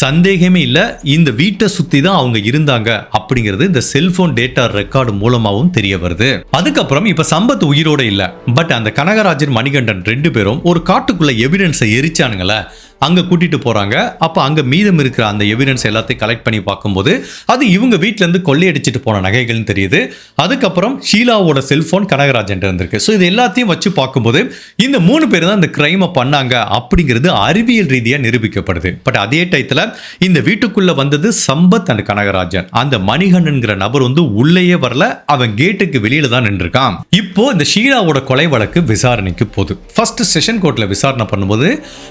சந்தேகமே இல்லை, இந்த வீட்டை சுற்றி தான் அவங்க இருந்தாங்க அப்படிங்கிறது இந்த செல்போன் டேட்டா ரெக்கார்டு மூலமாகவும் தெரிய வருது. அதுக்கப்புறம் இப்போ சம்பத் உயிரோட இல்லை, பட் அந்த கனகராஜன் மணிகண்டன் 2 பேரும் ஒரு காட்டுக்குள்ள எவிடன்ஸை எரிச்சானுங்களே, அங்கே கூட்டிட்டு போறாங்க. அப்போ அங்கே மீதம் இருக்கிற அந்த எவிடன்ஸ் எல்லாத்தையும் கலெக்ட் பண்ணி பார்க்கும்போது அது இவங்க வீட்டிலேருந்து கொள்ளையடிச்சிட்டு போன நகைகள்னு தெரியுது. அதுக்கப்புறம் ஷீலாவோட செல்போன் கனகராஜன் இருந்திருக்கு. ஸோ இது எல்லாத்தையும் வச்சு பார்க்கும்போது இந்த 3 பேர் தான் இந்த கிரைமை பண்ணாங்க அப்படிங்கிறது அறிவியல் ரீதியாக நிரூபிக்கப்படுது. பட் அதே டயத்தில் இந்த வீட்டுக்குள்ள வந்தது சம்பத் அண்ட் கனகராஜன். அந்த மணிகண்டன்கிற நபர் உள்ளேயே வரல, அவன் கேட்டுக்கு வெளியில தான் நின்றுருக்கான். இப்போ இந்த ஷீலாவோட கொலை வழக்கு விசாரணைக்கு போகுது. ஃபர்ஸ்ட் செஷன் கோர்ட்ல விசாரணை பண்ணும்போது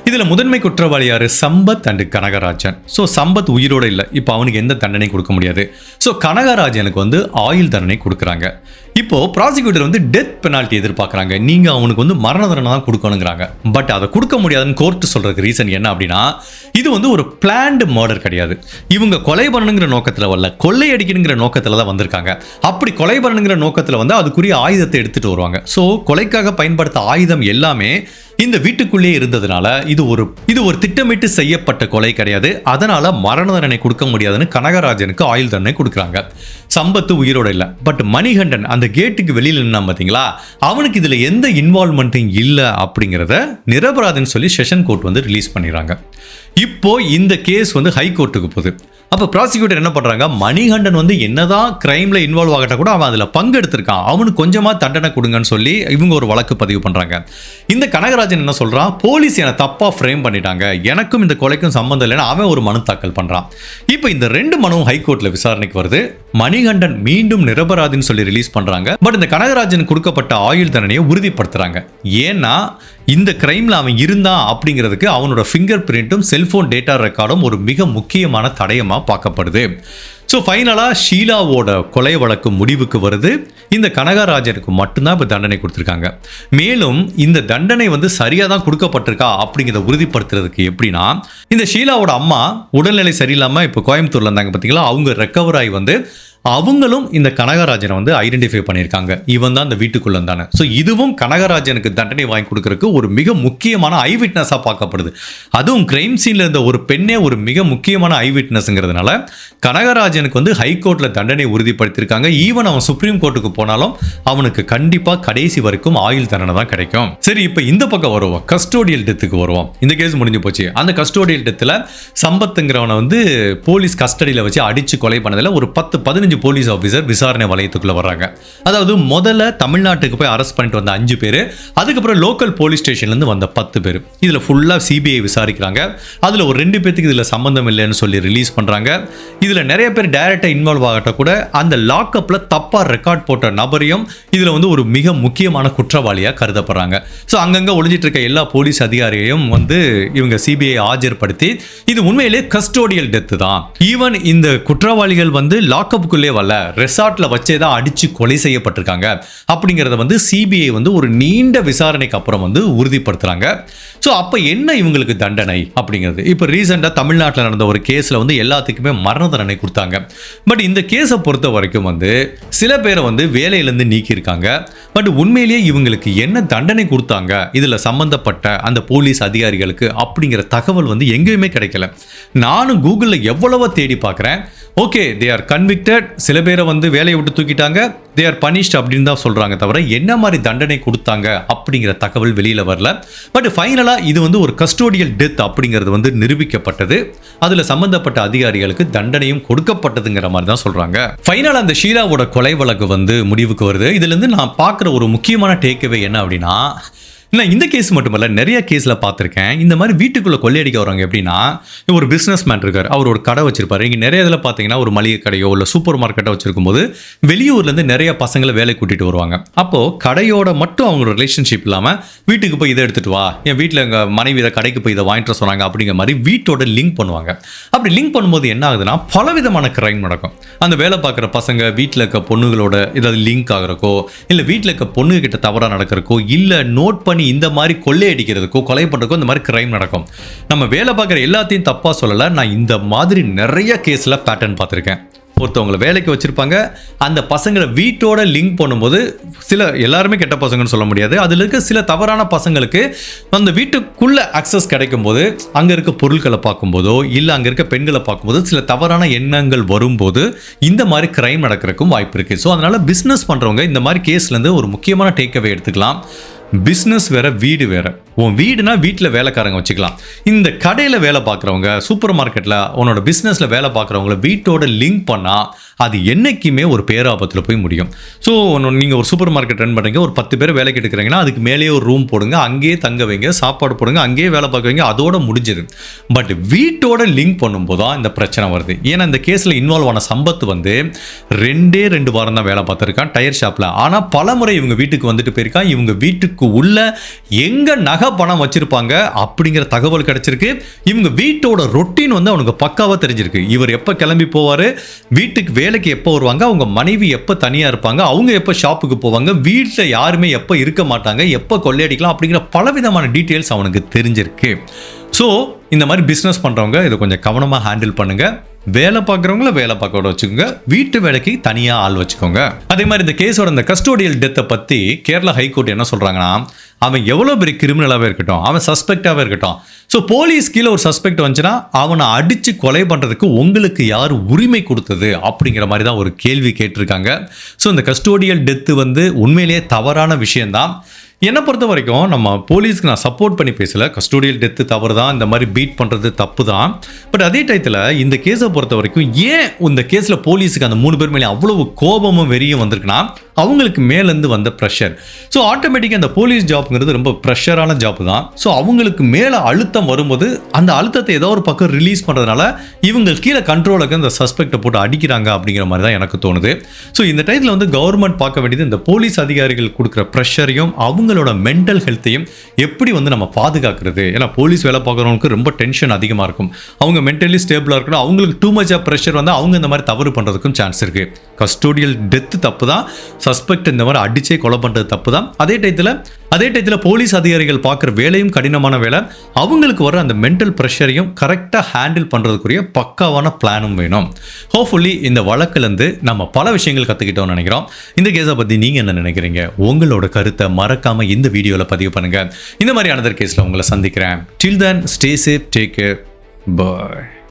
இதுல முதன்மை குற்றவாளி யாரு, சம்பத் அண்ட் கனகராஜன். ஸோ சம்பத் உயிரோட இல்லை, இப்போ அவனுக்கு எந்த தண்டனை கொடுக்க முடியாது. ஸோ கனகராஜனுக்கு ஆயுள் தண்டனை கொடுக்குறாங்க. இப்போ ப்ராசிக்யூட்டர் டெத் பெனால்ட்டி எதிர்பார்க்குறாங்க, நீங்க அவனுக்கு மரண தண்டனை தான் கொடுக்கணுங்கிறாங்க. பட் அதை கொடுக்க முடியாதுன்னு கோர்ட் சொல்றதுக்கு ரீசன் என்ன அப்படின்னா, இது ஒரு பிளான்டு மர்டர் கிடையாது. இவங்க கொலை பண்ணணுங்கிற நோக்கத்தில் வரல, கொள்ளை அடிக்கணுங்கிற நோக்கத்தில் தான் வந்திருக்காங்க. அப்படி கொலை பண்ணணுங்கிற நோக்கத்தில் அதுக்குரிய ஆயுதத்தை எடுத்துட்டு வருவாங்க. ஸோ கொலைக்காக பயன்படுத்த ஆயுதம் எல்லாமே இந்த வீட்டுக்குள்ளே இருந்ததுனால இது ஒரு திட்டமிட்டு செய்யப்பட்ட கொலை கிடையாது. அதனால மரண தண்டனை கொடுக்க முடியாதுன்னு கனகராஜனுக்கு ஆயுள் தண்டனை கொடுக்குறாங்க. சம்பத்து உயிரோட இல்லை, பட் மணிகண்டன் அந்த கேட்டுக்கு வெளியில் நின்னா பார்த்தீங்களா, அவனுக்கு இதுல எந்த இன்வால்வ்மெண்ட்டும் இல்லை அப்படிங்கிறத நிரபராதன்னு சொல்லி செஷன் கோர்ட் ரிலீஸ் பண்ணிடுறாங்க. இப்போ இந்த கேஸ் ஹைகோர்ட்டுக்கு போகுது. அப்போ ப்ராசிக்யூட்டர் என்ன பண்ணுறாங்க, மணிகண்டன் வந்து என்னதான் கிரைமில் இன்வால்வ் ஆகட்ட கூட அவன் அதில் பங்கெடுத்திருக்கான், அவனுக்கு கொஞ்சமாக தண்டனை கொடுங்கன்னு சொல்லி இவங்க ஒரு வழக்கு பதிவு பண்ணுறாங்க. இந்த கனகராஜன் என்ன சொல்கிறான், போலீஸ் என்னை தப்பாக ஃப்ரேம் பண்ணிட்டாங்க, எனக்கும் இந்த கொலைக்கும் சம்மந்தம் இல்லைன்னு அவன் ஒரு மனு தாக்கல் பண்ணுறான். இப்போ இந்த 2 மனுவும் ஹைகோர்ட்டில் விசாரணைக்கு வருது. மணிகண்டன் மீண்டும் நிரபராதின்னு சொல்லி ரிலீஸ் பண்ணுறாங்க. பட் இந்த கனகராஜன் கொடுக்கப்பட்ட ஆயுள் தண்டனையை உறுதிப்படுத்துகிறாங்க. ஏன்னா இந்த கிரைமில் அவன் இருந்தான் அப்படிங்கிறதுக்கு அவனோட ஃபிங்கர் பிரிண்ட்டும் செல்ஃபோன் டேட்டா ரெக்கார்டும் ஒரு மிக முக்கியமான தடயமாக பார்க்கப்படுது. ஸோ ஃபைனலாக ஷீலாவோட கொலை வழக்கு முடிவுக்கு வருது. இந்த கனகராஜனுக்கு மட்டும்தான் இப்போ தண்டனை கொடுத்துருக்காங்க. மேலும் இந்த தண்டனை வந்து சரியாக தான் கொடுக்கப்பட்டிருக்கா அப்படிங்கிறத உறுதிப்படுத்துறதுக்கு எப்படின்னா, இந்த ஷீலாவோட அம்மா உடல்நிலை சரியில்லாமல் இப்போ கோயம்புத்தூரில் இருந்தாங்க பார்த்தீங்களா, அவங்க ரெக்கவர் ஆகி வந்து அவங்களும் இந்த கனகராஜனை வந்து ஐடென்டிஃபை பண்ணியிருக்காங்க, இவன் தான் இந்த வீட்டுக்குள்ள இருந்தானே. ஸோ இதுவும் கனகராஜனுக்கு தண்டனை வாங்கி கொடுக்கறதுக்கு ஒரு மிக முக்கியமான ஐ விட்னஸாக பார்க்கப்படுது. அதுவும் கிரைம் சீனில் இருந்த ஒரு பெண்ணே ஒரு மிக முக்கியமான ஐ விட்னஸ்ங்கிறதுனால கனகராஜனுக்கு வந்து ஹைகோர்ட்டில் தண்டனை உறுதிப்படுத்தியிருக்காங்க. ஈவன் அவன் சுப்ரீம் கோர்ட்டுக்கு போனாலும் அவனுக்கு கண்டிப்பாக கடைசி வரைக்கும் ஆயுள் தண்டனை தான் கிடைக்கும். சரி, இப்போ இந்த பக்கம் வருவோம், கஸ்டோடியல் டெத்துக்கு வருவோம். இந்த கேஸ் முடிஞ்சு போச்சு. அந்த கஸ்டோடியல் டெத்தில் சம்பத்துங்கிறவனை வந்து போலீஸ் கஸ்டடியில் வச்சு அடித்து கொலை பண்ணதில் ஒரு 10-15 போலீஸ் ஆஃபீஸர் விசாரணை வளையத்துக்குள்ள வர்றாங்க. அதாவது முதல்ல தமிழ்நாட்டுக்கு போய் அரெஸ்ட் பண்ணிட்டு வந்த 5 பேர், அதுக்கப்புறம் லோக்கல் போலீஸ் ஸ்டேஷன்லேருந்து வந்த 10 பேர். இதில் ஃபுல்லாக சிபிஐ விசாரிக்கிறாங்க. அதில் ஒரு 2 பேருக்கு இதில் சம்மந்தம் இல்லைன்னு சொல்லி ரிலீஸ் பண்ணுறாங்க. இதில் நிறைய பேர் டைரக்டாக இன்வால்வ் ஆகட்ட கூட அந்த லாக்அப்பில் தப்பாக ரெக்கார்ட் போட்ட நபரையும் இதில் வந்து ஒரு மிக முக்கியமான குற்றவாளியாக கருதப்படுறாங்க. ஸோ அங்கங்கே ஒளிஞ்சிட்டு இருக்க எல்லா போலீஸ் அதிகாரியையும் வந்து இவங்க சிபிஐ ஆஜர்படுத்தி இது உண்மையிலே கஸ்டோடியல் டெத்து தான். ஈவன் இந்த குற்றவாளிகள் வந்து லாக்அப்புக்குள்ளே வரல, ரெசார்ட்ல வச்சே தான் அடிச்சு கொலை செய்யப்பட்டிருக்காங்க அப்படிங்கறத வந்து சிபிஐ வந்து ஒரு நீண்ட விசாரணைக்கு அப்புறம் வந்து உறுதிப்படுத்துறாங்க. ஸோ அப்போ என்ன இவங்களுக்கு தண்டனை அப்படிங்கிறது, இப்போ ரீசெண்டாக தமிழ்நாட்டில் நடந்த ஒரு கேஸில் வந்து எல்லாத்துக்குமே மரண தண்டனை கொடுத்தாங்க. பட் இந்த கேஸை பொறுத்த வரைக்கும் வந்து சில பேரை வந்து வேலையிலேருந்து நீக்கியிருக்காங்க. பட் உண்மையிலேயே இவங்களுக்கு என்ன தண்டனை கொடுத்தாங்க இதில் சம்பந்தப்பட்ட அந்த போலீஸ் அதிகாரிகளுக்கு அப்படிங்கிற தகவல் வந்து எங்கேயுமே கிடைக்கல. நானும் கூகுளில் எவ்வளவோ தேடி பார்க்குறேன். ஓகே, தே ஆர் கன்விக்டட், சில பேரை வந்து வேலையை விட்டு தூக்கிட்டாங்க, தே ஆர் பனிஷ்ட் அப்படின்னு தான் சொல்கிறாங்க, தவிர என்ன மாதிரி தண்டனை கொடுத்தாங்க அப்படிங்கிற தகவல் வெளியில் வரல. பட் ஃபைனலாக இது வந்து ஒரு கஸ்டோடியல் டெத் அப்படிங்கிறது வந்து நிரூபிக்கப்பட்டது. அதில் சம்பந்தப்பட்ட அதிகாரிகளுக்கு தண்டனையும் கொடுக்கப்பட்டதுங்கிற மாதிரி தான் சொல்கிறாங்க. ஃபைனலாக அந்த ஷீலாவோட கொலை வழக்கு வந்து முடிவுக்கு வருது. இதுலேருந்து நான் பார்க்குற ஒரு முக்கியமான டேக்அவே என்ன அப்படின்னா, இல்லை இந்த கேஸ் மட்டுமல்ல, நிறைய கேஸில் பார்த்துருக்கேன். இந்த மாதிரி வீட்டுக்குள்ளே கொள்ளையடிக்க வரவங்க எப்படின்னா, ஒரு பிஸ்னஸ் மேன் இருக்கார், அவர் ஒரு கடை வச்சிருப்பாரு. இங்கே நிறைய இதில் பார்த்தீங்கன்னா ஒரு மளிகை கடையோ இல்லை சூப்பர் மார்க்கெட்டோ வச்சிருக்கும் போது வெளியூர்லேருந்து நிறைய பசங்களை வேலை கூட்டிகிட்டு வருவாங்க. அப்போது கடையோட மட்டும் அவங்க ரிலேஷன்ஷிப் இல்லாமல் வீட்டுக்கு போய் இதை எடுத்துகிட்டு வா, என் வீட்டில் எங்கள் மனைவி இதை கடைக்கு போய் இதை வாங்கிட்டு சொன்னாங்க அப்படிங்கிற மாதிரி வீட்டோட லிங்க் பண்ணுவாங்க. அப்படி லிங்க் பண்ணும்போது என்ன ஆகுதுன்னா, பலவிதமான கிரைம் நடக்கும். அந்த வேலை பார்க்குற பசங்க வீட்டில் இருக்க பொண்ணுகளோட ஏதாவது லிங்க் ஆகிறக்கோ, இல்லை வீட்டில் இருக்க பொண்ணுகிட்ட தவறாக நடக்கிறக்கோ, இல்லை நோட் பண்ணி இந்த மாதிரி கொள்ளையடிக்கிறதுக்கோ கொலை பண்ணுறதுக்கோ இந்த மாதிரி கிரைம் நடக்கும். நம்ம வேலை பார்க்குற எல்லாத்தையும் தப்பாக சொல்லலை, நான் இந்த மாதிரி நிறைய கேஸில் பேட்டர்ன் பார்த்துருக்கேன். ஒருத்தவங்களை வேலைக்கு வச்சுருப்பாங்க, அந்த பசங்களை வீட்டோட லிங்க் பண்ணும்போது எல்லாருமே கெட்ட பசங்கன்னு சொல்ல முடியாது, அதில் இருக்க சில தவறான பசங்களுக்கு அந்த வீட்டுக்குள்ளே அக்சஸ் கிடைக்கும் போது அங்கே இருக்க பொருட்களை பார்க்கும்போதோ இல்லை அங்கே இருக்க பெண்களை பார்க்கும்போது சில தவறான எண்ணங்கள் வரும்போது இந்த மாதிரி கிரைம் நடக்கிறதுக்கும் வாய்ப்பு இருக்குது. ஸோ அதனால் பிஸ்னஸ் பண்ணுறவங்க இந்த மாதிரி கேஸ்லேருந்து ஒரு முக்கியமான டேக்அவே எடுத்துக்கலாம். பிஸ்னஸ் வேற, வீடு வேற. உன் வீடுனா வீட்டில் வேலைக்காரங்க வச்சுக்கலாம். இந்த கடையில் வேலை பார்க்குறவங்க, சூப்பர் மார்க்கெட்டில் உன்னோட பிஸ்னஸில் வேலை பார்க்குறவங்கள வீட்டோட லிங்க் பண்ணால் அது என்றைக்குமே ஒரு பேராபத்தில் போய் முடியும். ஸோ நீங்கள் ஒரு சூப்பர் மார்க்கெட் ரன் பண்ணுறீங்க, ஒரு 10 பேர் வேலைக்கு எடுக்கிறீங்கன்னா அதுக்கு மேலேயே ஒரு ரூம் போடுங்க, அங்கேயே தங்க வைங்க, சாப்பாடு போடுங்க, அங்கேயே வேலை பார்க்க வைங்க, அதோட முடிஞ்சது. பட் வீட்டோட லிங்க் பண்ணும்போது தான் இந்த பிரச்சனை வருது. ஏன்னா இந்த கேஸில் இன்வால்வ் ஆன சம்பத் வந்து 2 வாரம் தான் வேலை பார்த்துருக்கான் டயர் ஷாப்பில். ஆனால் பல முறை இவங்க வீட்டுக்கு வந்துட்டு போயிருக்கான். இவங்க வீட்டுக்கு உள்ள எங்க நகை பணம் வச்சிருப்பாங்க அப்படிங்கிற தகவல் கிடைச்சிருக்கு. இவங்க வீட்டோட ரொட்டீன் வந்து அவனுக்கு பக்காவா தெரிஞ்சிருக்கு. இவர் எப்ப கிளம்பி போவாரு, வீட்டுக்கு வேலைக்கு எப்போ வருவாங்க, அவங்க மனைவி எப்ப தனியா இருப்பாங்க, அவங்க எப்ப ஷாப்புக்கு போவாங்க, வீட்டில் யாருமே எப்ப இருக்க மாட்டாங்க, எப்ப கொள்ளையடிக்கலாம் அப்படிங்கிற பலவிதமான டீட்டெயில்ஸ் அவனுக்கு தெரிஞ்சிருக்கு. ஸோ இந்த மாதிரி பிஸ்னஸ் பண்றவங்க இதை கொஞ்சம் கவனமா ஹேண்டில் பண்ணுங்க. வேலை பார்க்குறவங்கள வேலை பார்க்க வச்சுக்கோங்க, வீட்டு வேலைக்கு தனியாக ஆள் வச்சுக்கோங்க. அதே மாதிரி இந்த கேஸோட இந்த கஸ்டோடியல் டெத்தை பற்றி கேரளா ஹைகோர்ட் என்ன சொல்கிறாங்கன்னா, அவன் எவ்வளோ பெரிய கிரிமினலாகவே இருக்கட்டும், அவன் சஸ்பெக்டாகவே இருக்கட்டும், ஸோ போலீஸ் கீழே ஒரு சஸ்பெக்ட் வந்துச்சுன்னா அவனை அடித்து கொலை பண்ணுறதுக்கு உங்களுக்கு யார் உரிமை கொடுத்தது அப்படிங்கிற மாதிரி தான் ஒரு கேள்வி கேட்டிருக்காங்க. ஸோ இந்த கஸ்டோடியல் டெத்து வந்து உண்மையிலேயே தவறான விஷயந்தான். என்னை பொறுத்த வரைக்கும் நம்ம போலீஸ்க்கு நான் சப்போர்ட் பண்ணி பேசல. கஸ்டோடியல் டெத்து தவறு தான், இந்த மாதிரி பீட் பண்ணுறது தப்பு தான். பட் அதே டயத்தில் இந்த கேஸை பொறுத்த வரைக்கும் ஏன் இந்த கேஸில் போலீஸுக்கு அந்த 3 பேர் மேலே அவ்வளவு கோபமும் வெறியும் வந்திருக்குன்னா அவங்களுக்கு மேலேருந்து வந்த ப்ரெஷர். ஸோ ஆட்டோமேட்டிக்காக அந்த போலீஸ் ஜாப்ங்கிறது ரொம்ப ப்ரெஷரான ஜாப் தான். ஸோ அவங்களுக்கு மேலே அழுத்தம் வரும்போது அந்த அழுத்தத்தை ஏதோ ஒரு பக்கம் ரிலீஸ் பண்ணுறதுனால இவங்க கீழே கண்ட்ரோலுக்கு அந்த சஸ்பெக்டை போட்டு அடிக்கிறாங்க அப்படிங்கிற மாதிரி தான் எனக்கு தோணுது. ஸோ இந்த டயத்தில் வந்து கவர்மெண்ட் பார்க்க வேண்டியது இந்த போலீஸ் அதிகாரிகள் கொடுக்குற ப்ரெஷரையும் அவங்களோட மென்டல் ஹெல்த்தையும் எப்படி வந்து நம்ம பாதுகாக்கிறது. ஏன்னா போலீஸ் வேலை பார்க்குறவங்களுக்கு ரொம்ப டென்ஷன் அதிகமாக இருக்கும். அவங்க மென்டலி ஸ்டேபிளாக இருக்கணும். அவங்களுக்கு டூ மச் ஆஃப் ப்ரெஷர் வந்து அவங்க இந்த மாதிரி தவறு பண்ணுறதுக்கும் சான்ஸ் இருக்குது. கஸ்டோடியல் டெத்து தப்பு தான், சஸ்பெக்ட் இந்த மாதிரி அடிச்சே கொலை பண்ணுறது தப்பு தான். அதே டயத்தில் போலீஸ் அதிகாரிகள் பார்க்குற வேலையும் கடினமான வேலை. அவங்களுக்கு வர அந்த மென்டல் ப்ரெஷரையும் கரெக்டாக ஹேண்டில் பண்ணுறதுக்குரிய பக்காவான பிளானும் வேணும். ஹோப்ஃபுல்லி இந்த வழக்கிலேருந்து நம்ம பல விஷயங்கள் கற்றுக்கிட்டோம்னு நினைக்கிறோம். இந்த கேஸை பற்றி நீங்கள் என்ன நினைக்கிறீங்க? உங்களோட கருத்தை மறக்காமல் இந்த வீடியோவில் பதிவு பண்ணுங்கள். இந்த மாதிரி அனதர் கேஸில் உங்களை சந்திக்கிறேன். Till then stay safe, take care, பாய்.